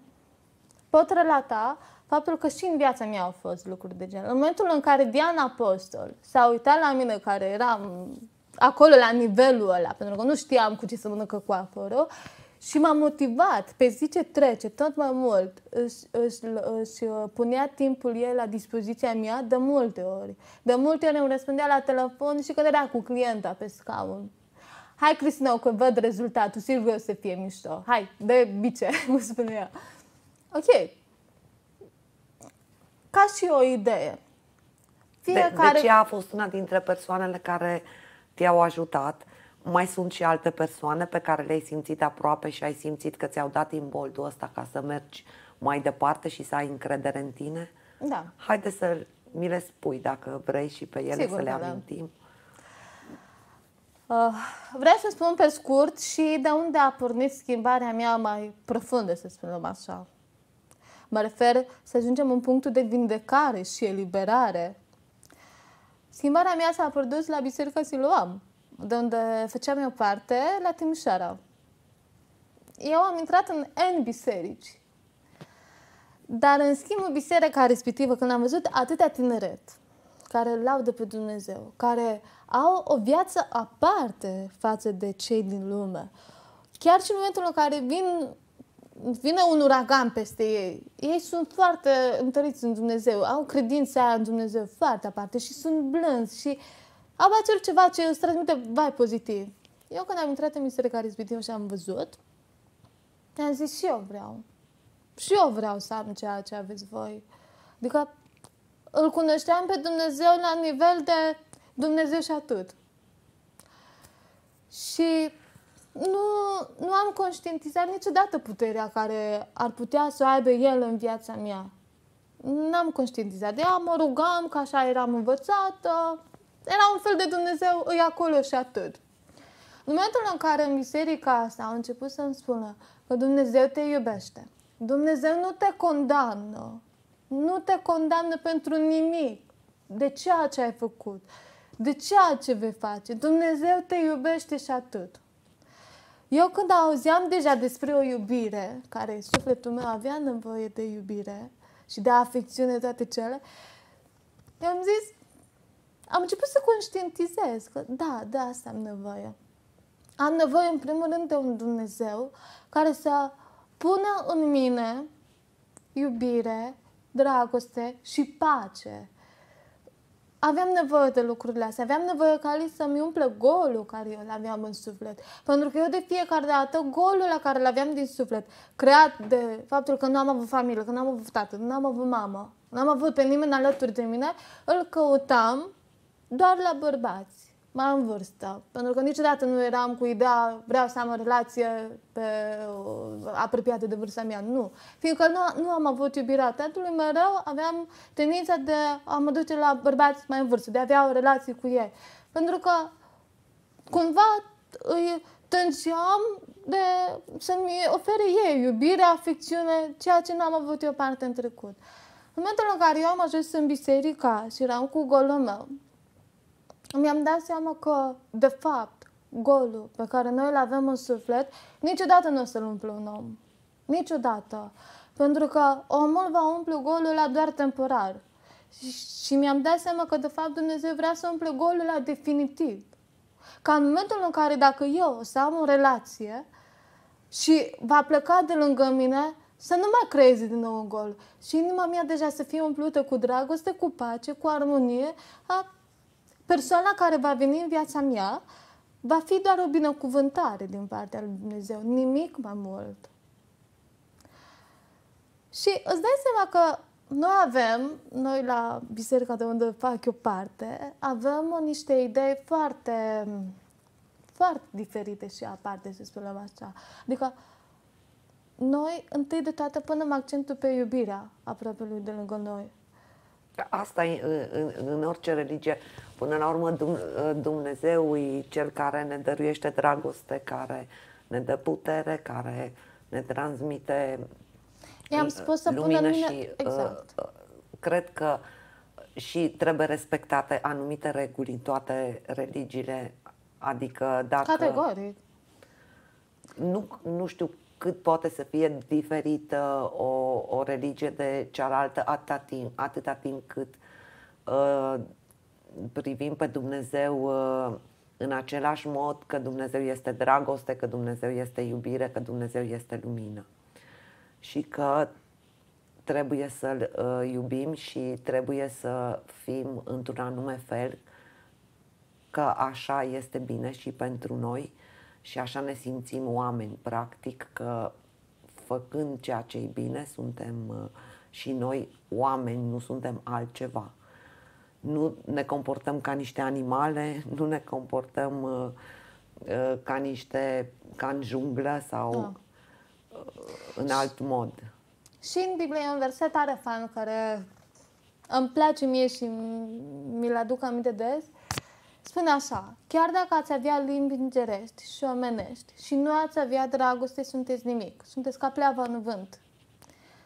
pot relata faptul că și în viața mea au fost lucruri de genul. În momentul în care Diana Apostol s-a uitat la mine, care eram acolo la nivelul ăla, pentru că nu știam cu ce să mănâncă coaforul, și m-a motivat, pe zi ce trece, tot mai mult, își punea timpul ei la dispoziția mea de multe ori. De multe ori îmi răspundea la telefon și când era cu clienta pe scaun. Hai, Cristina, că văd rezultatul, sigur o să fie mișto. Hai, de bice, cum spune ea. Ok. Ca și o idee. Deci ea a fost una dintre persoanele care te-au ajutat. Mai sunt și alte persoane pe care le-ai simțit aproape și ai simțit că ți-au dat imboldul ăsta ca să mergi mai departe și să ai încredere în tine? Da. Haide să mi le spui dacă vrei și pe ele. Sigur, să le amintim. Vreau să spun pe scurt și de unde a pornit schimbarea mea mai profundă, să spunem așa. Mă refer să ajungem în punctul de vindecare și eliberare. Schimbarea mea s-a produs la Biserica Siloam, de unde făceam eu parte, la Timișoara. Eu am intrat în N biserici. Dar, în schimb, în biserica respectivă, când am văzut atâtea tineret care îl laudă pe Dumnezeu, care au o viață aparte față de cei din lume, chiar și în momentul în care vine un uragan peste ei, ei sunt foarte întăriți în Dumnezeu, au credința aia în Dumnezeu foarte aparte și sunt blânzi și au acel ceva ce îți transmite vibe pozitiv. Eu când am intrat în biserica respectivă și am văzut, am zis și eu vreau. Și eu vreau să am ceea ce aveți voi. Adică îl cunoșteam pe Dumnezeu la nivel de Dumnezeu și atât. Și nu am conștientizat niciodată puterea care ar putea să o aibă El în viața mea. N-am conștientizat. Eu mă rugam, că așa eram învățată. Era un fel de Dumnezeu, e acolo și atât. În momentul în care în biserica asta au început să-mi spună că Dumnezeu te iubește, Dumnezeu nu te condamnă, nu te condamnă pentru nimic de ceea ce ai făcut, de ceea ce vei face. Dumnezeu te iubește și atât. Eu când auzeam deja despre o iubire, care sufletul meu avea nevoie de iubire și de afecțiune, toate cele, am zis, am început să conștientizez că da, de asta am nevoie. Am nevoie, în primul rând, de un Dumnezeu care să pună în mine iubire, dragoste și pace. Aveam nevoie de lucrurile astea. Aveam nevoie ca El să-mi umple golul care eu l-aveam în suflet. Pentru că eu de fiecare dată, golul la care l-aveam din suflet, creat de faptul că nu am avut familie, că nu am avut tată, nu am avut mamă, nu am avut pe nimeni alături de mine, îl căutam doar la bărbați, mai în vârstă. Pentru că niciodată nu eram cu ideea vreau să am o relație apropiată de vârsta mea. Nu. Fiindcă nu am avut iubirea tatălui, mereu aveam tendința de a mă duce la bărbați mai în vârstă, de a avea o relație cu ei. Pentru că cumva îi tângeam de să-mi ofere ei iubire, afecțiune, ceea ce n-am avut eu parte în trecut. În momentul în care eu am ajuns în biserică și eram cu golul meu, mi-am dat seama că, de fapt, golul pe care noi îl avem în suflet, niciodată nu o să-l umple un om. Niciodată. Pentru că omul va umple golul ăla doar temporar. Și mi-am dat seama că, de fapt, Dumnezeu vrea să umple golul ăla definitiv. Ca în momentul în care, dacă eu o să am o relație și va pleca de lângă mine, să nu mai creeze din nou un gol. Și inima mea deja să fie umplută cu dragoste, cu pace, cu armonie. Persoana care va veni în viața mea va fi doar o binecuvântare din partea lui Dumnezeu. Nimic mai mult. Și îți dai seama că noi la biserica de unde fac eu parte, avem niște idei foarte, foarte diferite și aparte, să spunem așa. Adică noi, întâi de toate, punem accentul pe iubirea aproapelui de lângă noi. Asta e în orice religie. Până la urmă, Dumnezeu e Cel care ne dăruiește dragoste, care ne dă putere, care ne transmite I-am spus să lumină și exact. Cred că și trebuie respectate anumite reguli în toate religiile. Adică dacă... Categoric. Nu știu cât poate să fie diferită o religie de cealaltă atâta timp cât privim pe Dumnezeu în același mod, că Dumnezeu este dragoste, că Dumnezeu este iubire, că Dumnezeu este lumină. Și că trebuie să-L iubim și trebuie să fim într-un anume fel, că așa este bine și pentru noi. Și așa ne simțim oameni, practic, că făcând ceea ce e bine, suntem și noi oameni, nu suntem altceva. Nu ne comportăm ca niște animale, nu ne comportăm ca în junglă sau în alt mod. Și în Biblie e un verset tare fain care îmi place mie și mi-l aduc aminte des. Spune așa: chiar dacă ați avea limbi îngerești și omenești și nu ați avea dragoste, sunteți nimic. Sunteți ca pleava în vânt.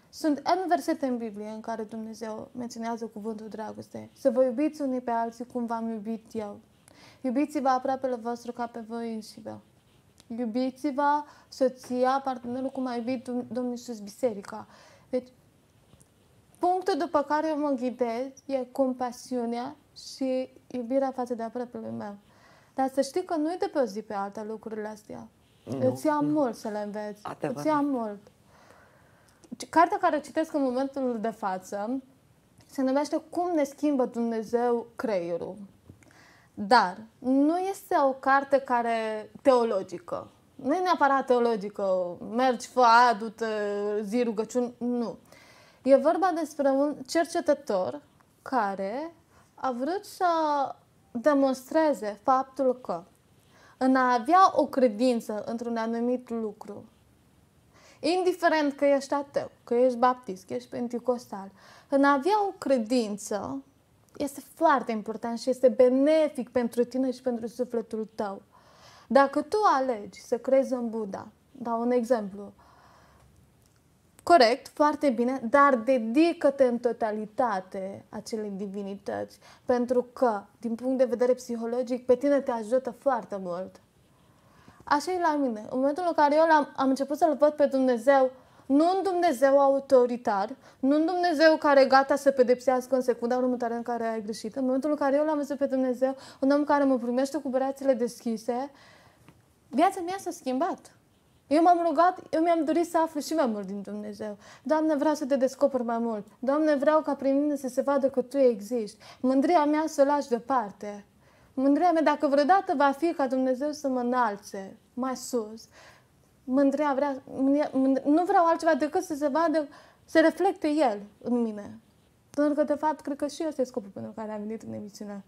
Sunt N versete în Biblie în care Dumnezeu menționează cuvântul dragoste. Să vă iubiți unii pe alții cum v-am iubit eu. Iubiți-vă aproapele vostru ca pe voi înșivă. Iubiți-vă soția, partenerul cum a iubit Domnul Iisus biserica. Deci, punctul după care eu mă ghidez e compasiunea și iubirea față de aproapele meu. Dar să știi că nu e de pe o zi pe alta lucrurile astea. Îți ia mult să le înveți. Adevărat. Îți ia mult. Cartea care o citesc în momentul de față se numește Cum ne schimbă Dumnezeu creierul. Dar nu este o carte teologică. Nu e neapărat teologică. Mergi, fă, adu-te, zi rugăciuni. Nu. E vorba despre un cercetător care a vrut să demonstreze faptul că în a avea o credință într-un anumit lucru, indiferent că ești ateu, că ești baptist, că ești penticostal, în a avea o credință este foarte important și este benefic pentru tine și pentru sufletul tău. Dacă tu alegi să crezi în Buddha, dau un exemplu, corect, foarte bine, dar dedică-te în totalitate acelei divinități, pentru că, din punct de vedere psihologic, pe tine te ajută foarte mult. Așa e la mine. În momentul în care eu am început să-L văd pe Dumnezeu, nu un Dumnezeu autoritar, nu un Dumnezeu care e gata să pedepsească în secunda următoare în care ai greșit. În momentul în care eu l-am văzut pe Dumnezeu, un om care mă primește cu brațele deschise, viața mea s-a schimbat. Eu m-am rugat, eu mi-am dorit să aflu și mai mult din Dumnezeu. Doamne, vreau să te descoper mai mult. Doamne, vreau ca prin mine să se vadă că Tu existi. Mândria mea să o lași deoparte. Mândria mea, dacă vreodată va fi ca Dumnezeu să mă înalțe mai sus, nu vreau altceva decât să se vadă, să reflecte El în mine. Pentru că, de fapt, cred că și ăsta e scopul pentru care am venit în emisiunea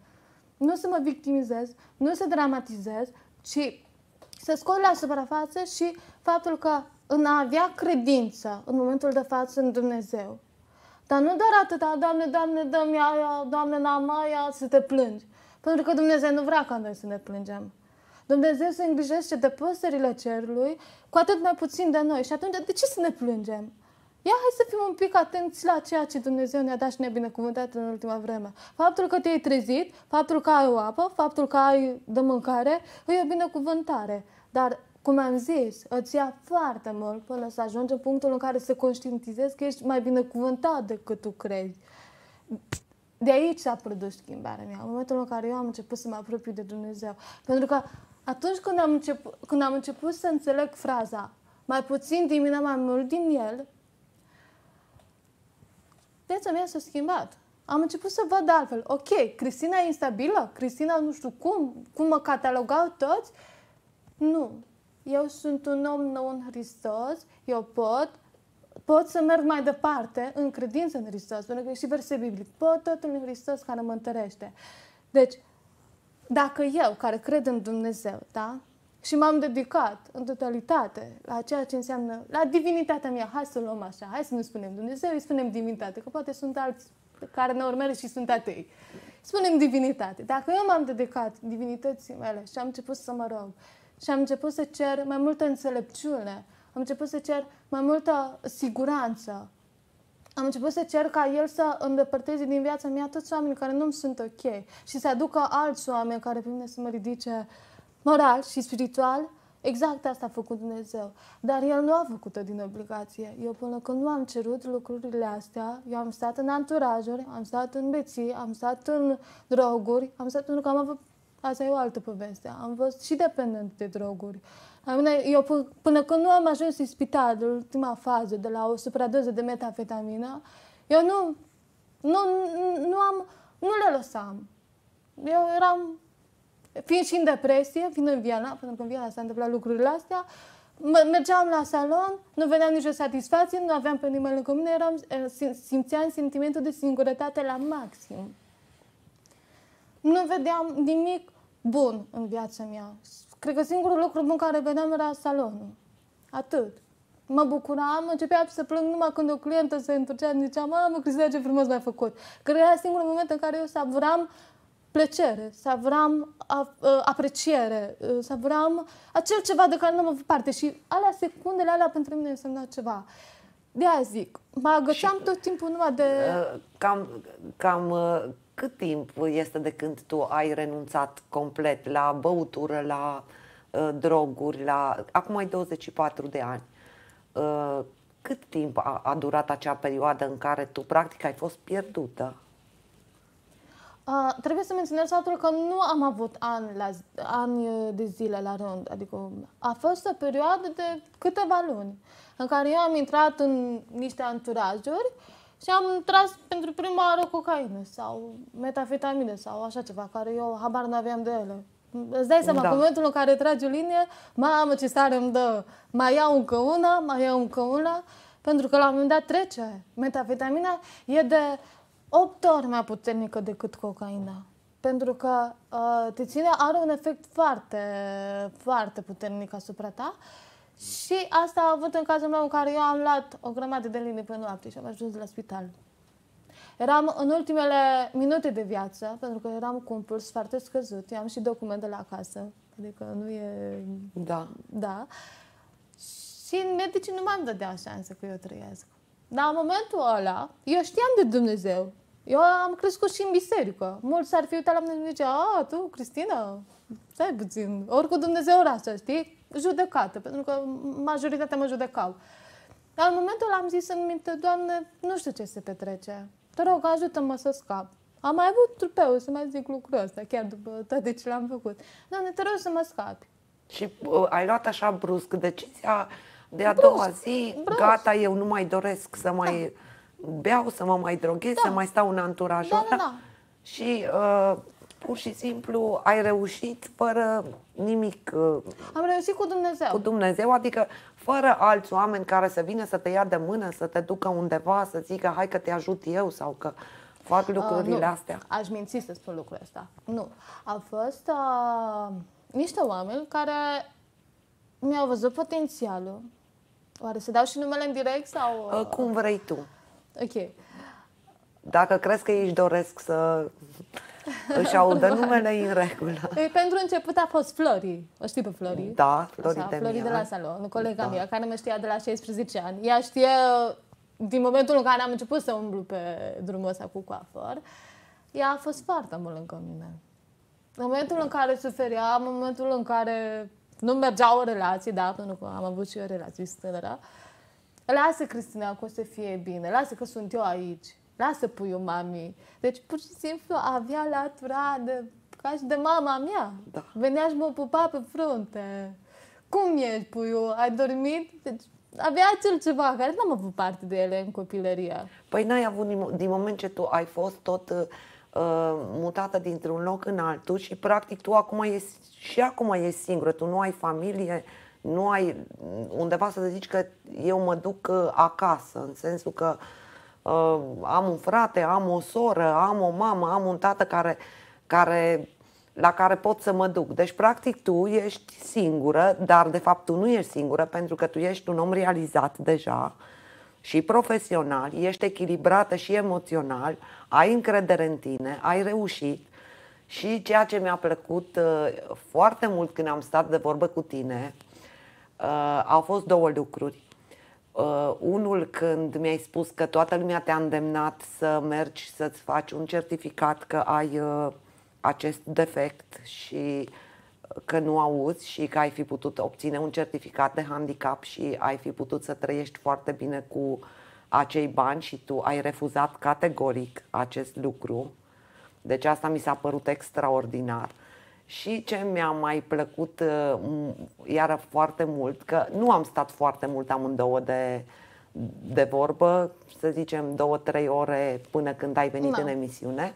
nu să mă victimizez, nu să dramatizez, ci să scot la suprafață și faptul că în a avea credință în momentul de față în Dumnezeu. Dar nu doar atâta, Doamne, Doamne, dă-mi aia, Doamne, n-am aia, să te plângi. Pentru că Dumnezeu nu vrea ca noi să ne plângem. Dumnezeu se îngrijește de păsările cerului, cu atât mai puțin de noi. Și atunci, de ce să ne plângem? Ia, hai să fim un pic atenți la ceea ce Dumnezeu ne-a dat și ne-a binecuvântat în ultima vreme. Faptul că te-ai trezit, faptul că ai o apă, faptul că ai de mâncare, e o binecuvântare. Dar, cum am zis, îți ia foarte mult până să ajungi în punctul în care să conștientizezi că ești mai binecuvântat decât tu crezi. De aici s-a produs schimbarea mea, în momentul în care eu am început să mă apropii de Dumnezeu. Pentru că atunci când am început să înțeleg fraza mai puțin din mine, mai mult din El, viața mea s-a schimbat. Am început să văd altfel. Ok, Cristina e instabilă? Cristina nu știu cum mă catalogau toți? Nu. Eu sunt un om nou în Hristos, eu pot să merg mai departe în credință în Hristos, pentru că e și verset biblic. Pot totul în Hristos care mă întărește. Deci, dacă eu, care cred în Dumnezeu, da? Și m-am dedicat în totalitate la ceea ce înseamnă, la divinitatea mea, hai să luăm așa, hai să nu spunem Dumnezeu, îi spunem divinitate, că poate sunt alți care ne urmăresc și sunt atei. Spunem divinitate. Dacă eu m-am dedicat divinității mele și am început să mă rog, și am început să cer mai multă înțelepciune, am început să cer mai multă siguranță, am început să cer ca El să îndepărteze din viața mea toți oamenii care nu-mi sunt ok și să aducă alți oameni care pe mine să mă ridice moral și spiritual. Exact asta a făcut Dumnezeu. Dar El nu a făcut-o din obligație. Eu până când nu am cerut lucrurile astea, eu am stat în anturajuri, am stat în beții, am stat în droguri, am stat pentru că am avut... Asta e o altă poveste. Am fost și dependent de droguri. Eu până când nu am ajuns în spital de ultima fază, de la o supradoză de metafetamină, eu nu le lăsam. Eu eram, fiind și în depresie, fiind în Viena, pentru că în Viena s-a întâmplat lucrurile astea, mergeam la salon, nu vedeam nicio satisfacție, nu aveam pe nimeni lângă mine, simțeam sentimentul de singurătate la maxim. Nu vedeam nimic bun în viața mea. Cred că singurul lucru bun care vedeam era salonul. Atât. Mă bucuram, începeam să plâng numai când o clientă se întorcea și zicea, mamă, Cristina, ce frumos m-ai făcut. Că era singurul moment în care eu savuram plăcere, savuram apreciere, savuram acel ceva de care nu am avut parte. Și alea secundele alea pentru mine însemnau ceva. De-aia zic, mă agățam tot timpul numai de... Cât timp este de când tu ai renunțat complet la băutură, la droguri, acum ai 24 de ani. Cât timp a durat acea perioadă în care tu practic ai fost pierdută? Trebuie să menționez faptul că nu am avut ani de zile la rând. Adică a fost o perioadă de câteva luni în care eu am intrat în niște anturajuri și am tras pentru prima oară cocaină sau metafetamine sau așa ceva, care eu habar nu aveam de ele. Îți dai seama, în momentul în care tragi o linie, mamă, ce stare îmi dă, mai iau încă una, pentru că la un moment dat trece. Metafetamina e de 8 ori mai puternică decât cocaina. Pentru că are un efect foarte, foarte puternic asupra ta. Și asta a avut în cazul meu în care eu am luat o grămadă de linii pe noapte și am ajuns la spital. Eram în ultimele minute de viață, pentru că eram cu un puls foarte scăzut. Eu am și documentele acasă, adică nu e... Da. Și medicii nu m-am dădeau șansă că eu trăiesc. Dar în momentul ăla, eu știam de Dumnezeu. Eu am crescut și în biserică. Mulți s-ar fi uitat la mine și zicea, tu, Cristina, stai puțin, ori cu Dumnezeu ori așa, știi? Judecată, pentru că majoritatea mă judecau. Dar în momentul ăla am zis în minte, Doamne, nu știu ce se petrece. Te rog, ajută-mă să scap. Am mai avut trupeu să mai zic lucrul ăsta, chiar după toate ce l-am făcut. Doamne, te rog să mă scapi. Și ai luat așa brusc decizia de a doua zi, gata, eu nu mai doresc să mai beau, să mă mai droghez, să mai stau în anturajul ăla. Și pur și simplu ai reușit fără nimic. Am reușit cu Dumnezeu. Cu Dumnezeu, adică fără alți oameni care să vină să te ia de mână, să te ducă undeva, să zică hai că te ajut eu sau că fac lucrurile nu, astea? aș minți să spun lucrul ăsta. Nu. Au fost niște oameni care mi-au văzut potențialul. Oare să dau și numele în direct sau... Cum vrei tu. Ok. Dacă crezi că ei își doresc să își audă numele, e în regulă. Pentru început a fost Flori. O știi pe Flori? Da, Flori Flori de la salon, colega Da. mea, care mă știa de la 16 ani. Ea știe din momentul în care am început să umblu pe drumul ăsta cu coafor. Ea a fost foarte mult lângă mine. În momentul în care sufeream, în momentul în care nu mergea o relație, da, pentru că am avut și o relație tânără, lasă, Cristina, că o să fie bine, lasă că sunt eu aici, lasă puiul mami. Deci, pur și simplu, avea latura ca și de mama mea. Da. Venea și mă pupa pe frunte. Cum ești, puiul? Ai dormit? Deci, avea acel ceva care n-am avut parte de ele în copilăria. Păi n-ai avut din moment ce tu ai fost tot mutată dintr-un loc în altul și practic tu acum acum ești singură, tu nu ai familie, nu ai undeva să zici că eu mă duc acasă, în sensul că am un frate, am o soră, am o mamă, am un tată la care pot să mă duc. Deci practic tu ești singură, dar de fapt tu nu ești singură pentru că tu ești un om realizat deja și profesional, ești echilibrată și emoțional, ai încredere în tine, ai reușit. Și ceea ce mi-a plăcut foarte mult când am stat de vorbă cu tine au fost două lucruri. Unul, când mi-ai spus că toată lumea te-a îndemnat să mergi să-ți faci un certificat că ai acest defect și că nu auzi și că ai fi putut obține un certificat de handicap și ai fi putut să trăiești foarte bine cu acei bani și tu ai refuzat categoric acest lucru. Deci asta mi s-a părut extraordinar. Și ce mi-a mai plăcut iară foarte mult, că nu am stat foarte mult amândouă de vorbă, să zicem 2-3 ore până când ai venit în emisiune.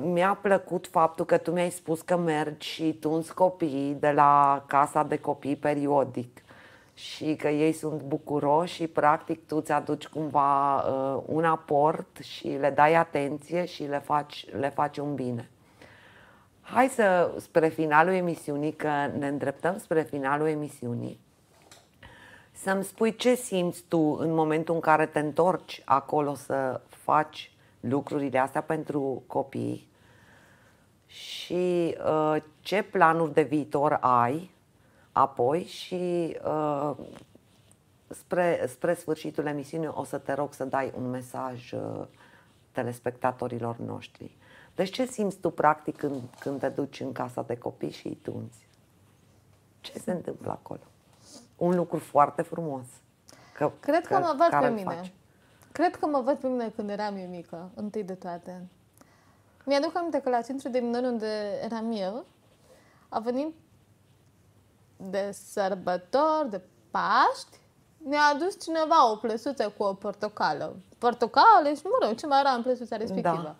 Mi-a plăcut faptul că tu mi-ai spus că mergi și tunzi copiii de la casa de copii periodic și că ei sunt bucuroși și practic tu ți aduci cumva un aport și le dai atenție și le faci un bine. Hai spre finalul emisiunii, că ne îndreptăm spre finalul emisiunii, să-mi spui ce simți tu în momentul în care te întorci acolo să faci lucrurile astea pentru copii și ce planuri de viitor ai apoi și spre sfârșitul emisiunii o să te rog să dai un mesaj telespectatorilor noștri. Deci ce simți tu practic când te duci în casa de copii și îi tunzi? Ce se întâmplă acolo? Un lucru foarte frumos. Cred că mă văd pe mine. Cred că mă văd pe mine când eram eu mică, întâi de toate. Mi-aduc aminte că la centru de minori unde eram eu, a venit de sărbători, de Paști, mi-a adus cineva o plăsuță cu o portocală. Portocale și, mă rog, ce mai era în plăsuța respectivă. Da.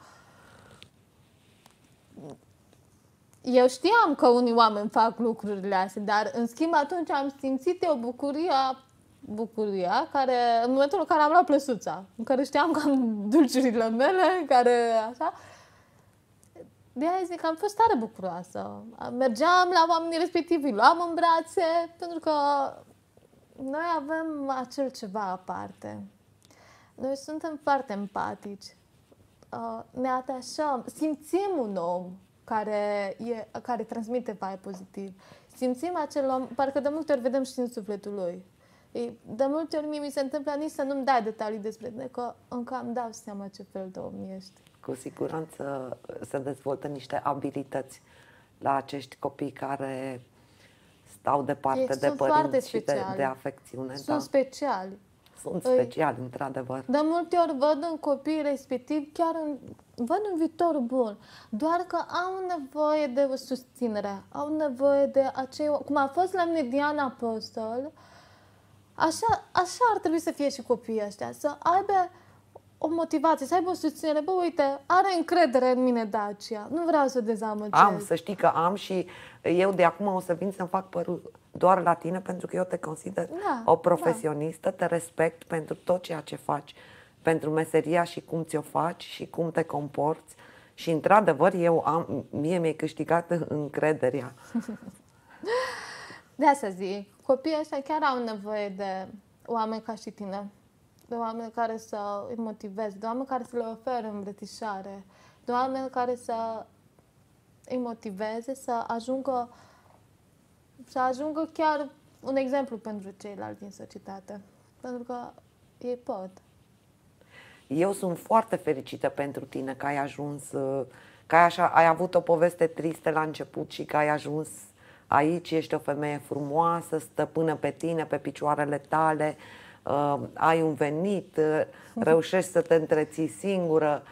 Eu știam că unii oameni fac lucrurile astea, dar în schimb atunci am simțit eu bucuria care, în momentul în care am luat plăsuța, în care știam că am dulciurile mele, care așa, de-aia zic că am fost tare bucuroasă. Mergeam la oamenii respectivi, îi luam în brațe, pentru că noi avem acel ceva aparte. Noi suntem foarte empatici. Ne atașăm, simțim un om care transmite vibe pozitiv. Simțim acel om, parcă de multe ori vedem și în sufletul lui. De multe ori mie mi se întâmplă nici să nu-mi dai detalii despre tine, că încă îmi dau seama ce fel de om ești. Cu siguranță se dezvoltă niște abilități la acești copii care stau departe de părinți și de afecțiune. Sunt speciali. Sunt speciali, într-adevăr. De multe ori văd în copiii respectiv, văd un viitor bun, doar că au nevoie de o susținere, au nevoie de cum a fost la mine Diana Apostol, așa ar trebui să fie și copiii ăștia, să aibă o motivație, să aibă o susținere. Bă, uite, are încredere în mine Dacia, nu vreau să o dezamăgesc. Să știi că am și eu de acum o să vin să-mi fac părul doar la tine pentru că eu te consider o profesionistă, te respect pentru tot ceea ce faci. pentru meseria și cum ți-o faci și cum te comporți. Și într-adevăr, mie mi-ai câștigat încrederea. De asta zic, copiii ăștia chiar au nevoie de oameni ca și tine, de oameni care să îi motiveze, de oameni care să le ofere îmbrățișare, de oameni care să îi motiveze să ajungă chiar un exemplu pentru ceilalți din societate. Pentru că ei pot. Eu sunt foarte fericită pentru tine că ai ajuns, că ai avut o poveste tristă la început și că ai ajuns aici, ești o femeie frumoasă, stăpână pe tine, pe picioarele tale, ai un venit, reușești să te întreții singură,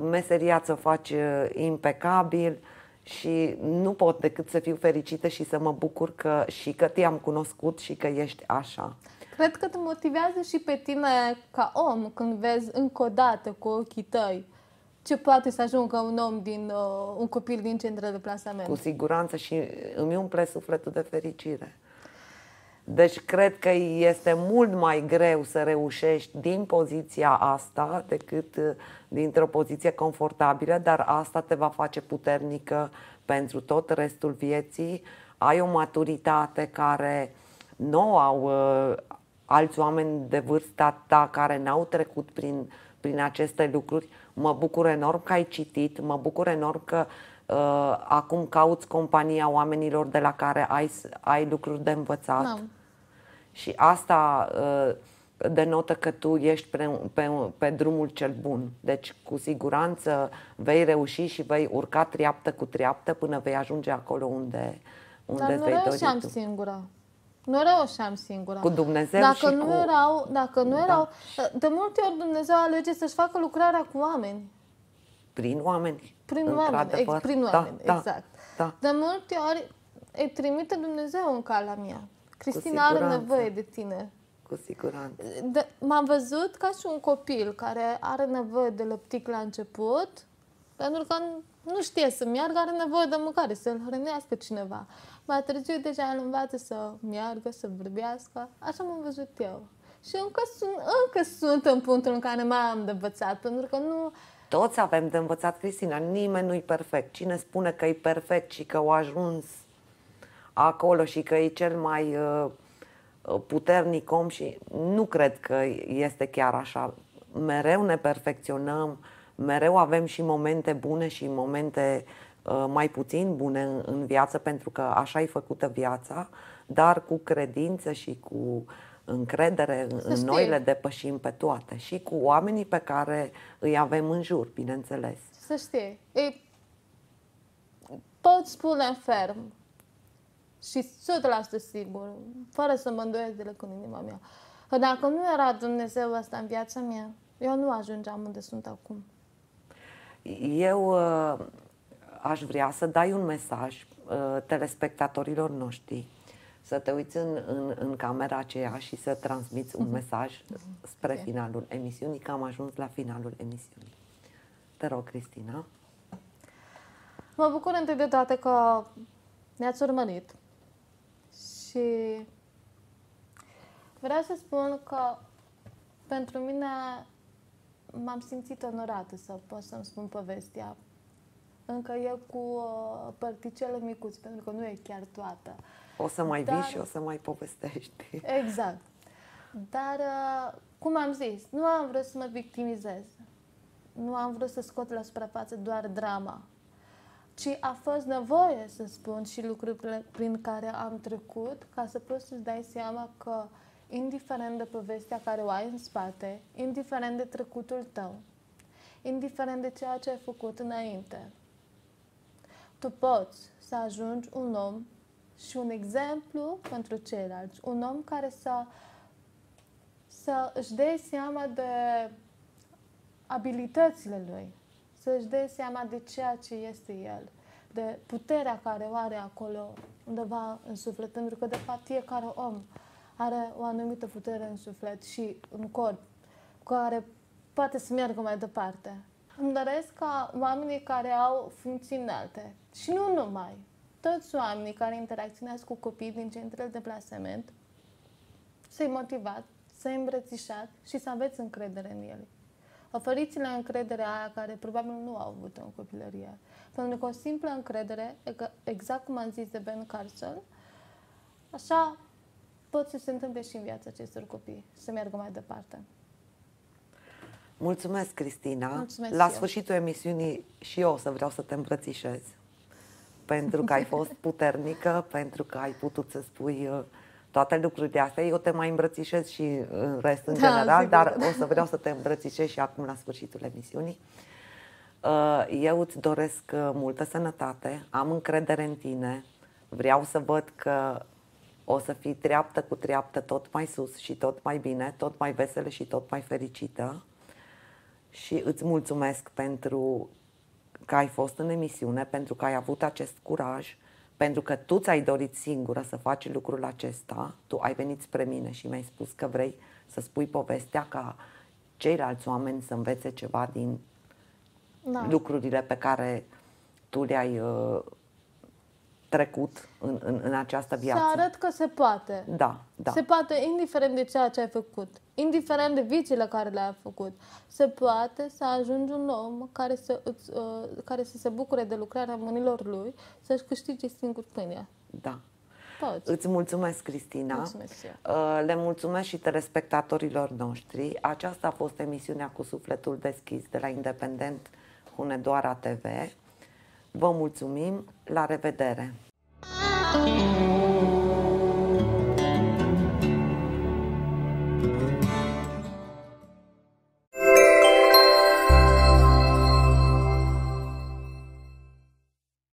meseria ți-o faci impecabil și nu pot decât să fiu fericită și să mă bucur că te-am cunoscut și că ești așa. Cred că te motivează și pe tine ca om când vezi încă o dată cu ochii tăi ce poate să ajungă un copil din centrele de plasament. Cu siguranță și îmi umple sufletul de fericire. Deci cred că este mult mai greu să reușești din poziția asta decât dintr-o poziție confortabilă, dar asta te va face puternică pentru tot restul vieții. Ai o maturitate care nu au alți oameni de vârsta ta care n-au trecut prin aceste lucruri. Mă bucur enorm că ai citit, mă bucur enorm că acum cauți compania oamenilor de la care ai lucruri de învățat. No. Și asta denotă că tu ești pe drumul cel bun. Deci cu siguranță vei reuși și vei urca treaptă cu treaptă până vei ajunge acolo unde Dar nu reușeam singura. Nu reușeam singura. Cu Dumnezeu Dacă nu erau... De multe ori Dumnezeu alege să-și facă lucrarea cu oameni. Prin oameni. Prin oameni, exact. Da. De multe ori îi trimite Dumnezeu în calea mea. Cristina are nevoie de tine. Cu siguranță. M-am văzut ca și un copil care are nevoie de lăptic la început, pentru că nu știe să meargă, are nevoie de mâncare, să-l hrănească cineva. Mai târziu deja îl învață să meargă, să vorbească. Așa m-am văzut eu. Și încă sunt în punctul în care mai am de învățat, pentru că nu... Toți avem de învățat, Cristina. Nimeni nu-i perfect. Cine spune că e perfect și că a ajuns acolo și că e cel mai puternic om, și nu cred că este chiar așa. Mereu ne perfecționăm, mereu avem și momente bune și momente mai puțin bune în viață, pentru că așa e făcută viața, dar cu credință și cu încredere în noi le depășim pe toate și cu oamenii pe care îi avem în jur, bineînțeles. Să știi, pot spune ferm și 100% sigur, fără să mă îndoiesc deloc în inima mea, că dacă nu era Dumnezeu ăsta în viața mea, eu nu ajungeam unde sunt acum. Eu aș vrea să dai un mesaj telespectatorilor noștri, să te uiți în camera aceea și să transmiți un mesaj spre finalul emisiunii, că am ajuns la finalul emisiunii. Te rog, Cristina. Mă bucur întâi de toate că ne-ați urmărit și vreau să spun că pentru mine m-am simțit onorată să pot să-mi spun povestea. Încă e cu părticele micuți, pentru că nu e chiar toată. O să mai vii și o să mai povestești. Exact. Dar, cum am zis, nu am vrut să mă victimizez. Nu am vrut să scot la suprafață doar drama. Ci a fost nevoie să spun și lucrurile prin care am trecut, ca să poți să-ți dai seama că, indiferent de povestea care o ai în spate, indiferent de trecutul tău, indiferent de ceea ce ai făcut înainte, tu poți să ajungi un om și un exemplu pentru ceilalți. Un om care să își dea seama de abilitățile lui, să își dea seama de ceea ce este el, de puterea care o are acolo undeva în suflet, pentru că de fapt fiecare om are o anumită putere în suflet și în corp, care poate să meargă mai departe. Îmi doresc ca oamenii care au funcții înalte, și nu numai, toți oamenii care interacționează cu copii din centrele de plasament, să-i motivați, să-i îmbrățișați și să aveți încredere în ele. Oferiți-le încrederea aia care probabil nu au avut în copilărie. Pentru că o simplă încredere, exact cum am zis de Ben Carson, așa pot să se întâmple și în viața acestor copii, să meargă mai departe. Mulțumesc, Cristina. Mulțumesc La eu. sfârșitul emisiunii și eu o să vreau să te îmbrățișez. Pentru că ai fost puternică, pentru că ai putut să spui toate lucrurile astea. Eu te mai îmbrățișez și în rest, în general, sigur. dar o să vreau să te îmbrățișez și acum la sfârșitul emisiunii. Eu îți doresc multă sănătate, am încredere în tine, vreau să văd că o să fii treaptă cu treaptă tot mai sus și tot mai bine, tot mai veselă și tot mai fericită. Și îți mulțumesc pentru că ai fost în emisiune, pentru că ai avut acest curaj, pentru că tu ți-ai dorit singură să faci lucrul acesta. Tu ai venit spre mine și mi-ai spus că vrei să spui povestea ca ceilalți oameni să învețe ceva din lucrurile pe care tu le-ai trecut în această viață. Să arăt că se poate. Da, da. Se poate, indiferent de ceea ce ai făcut, indiferent de viciile care le-ai făcut, se poate să ajungi un om care să se bucure de lucrarea mâinilor lui, să-și câștige singur pâinea. Da. Poți. Îți mulțumesc, Cristina. Mulțumesc eu. Le mulțumesc și telespectatorilor noștri. Aceasta a fost emisiunea Cu sufletul deschis de la Independent Hunedoara TV. Vă mulțumim, la revedere!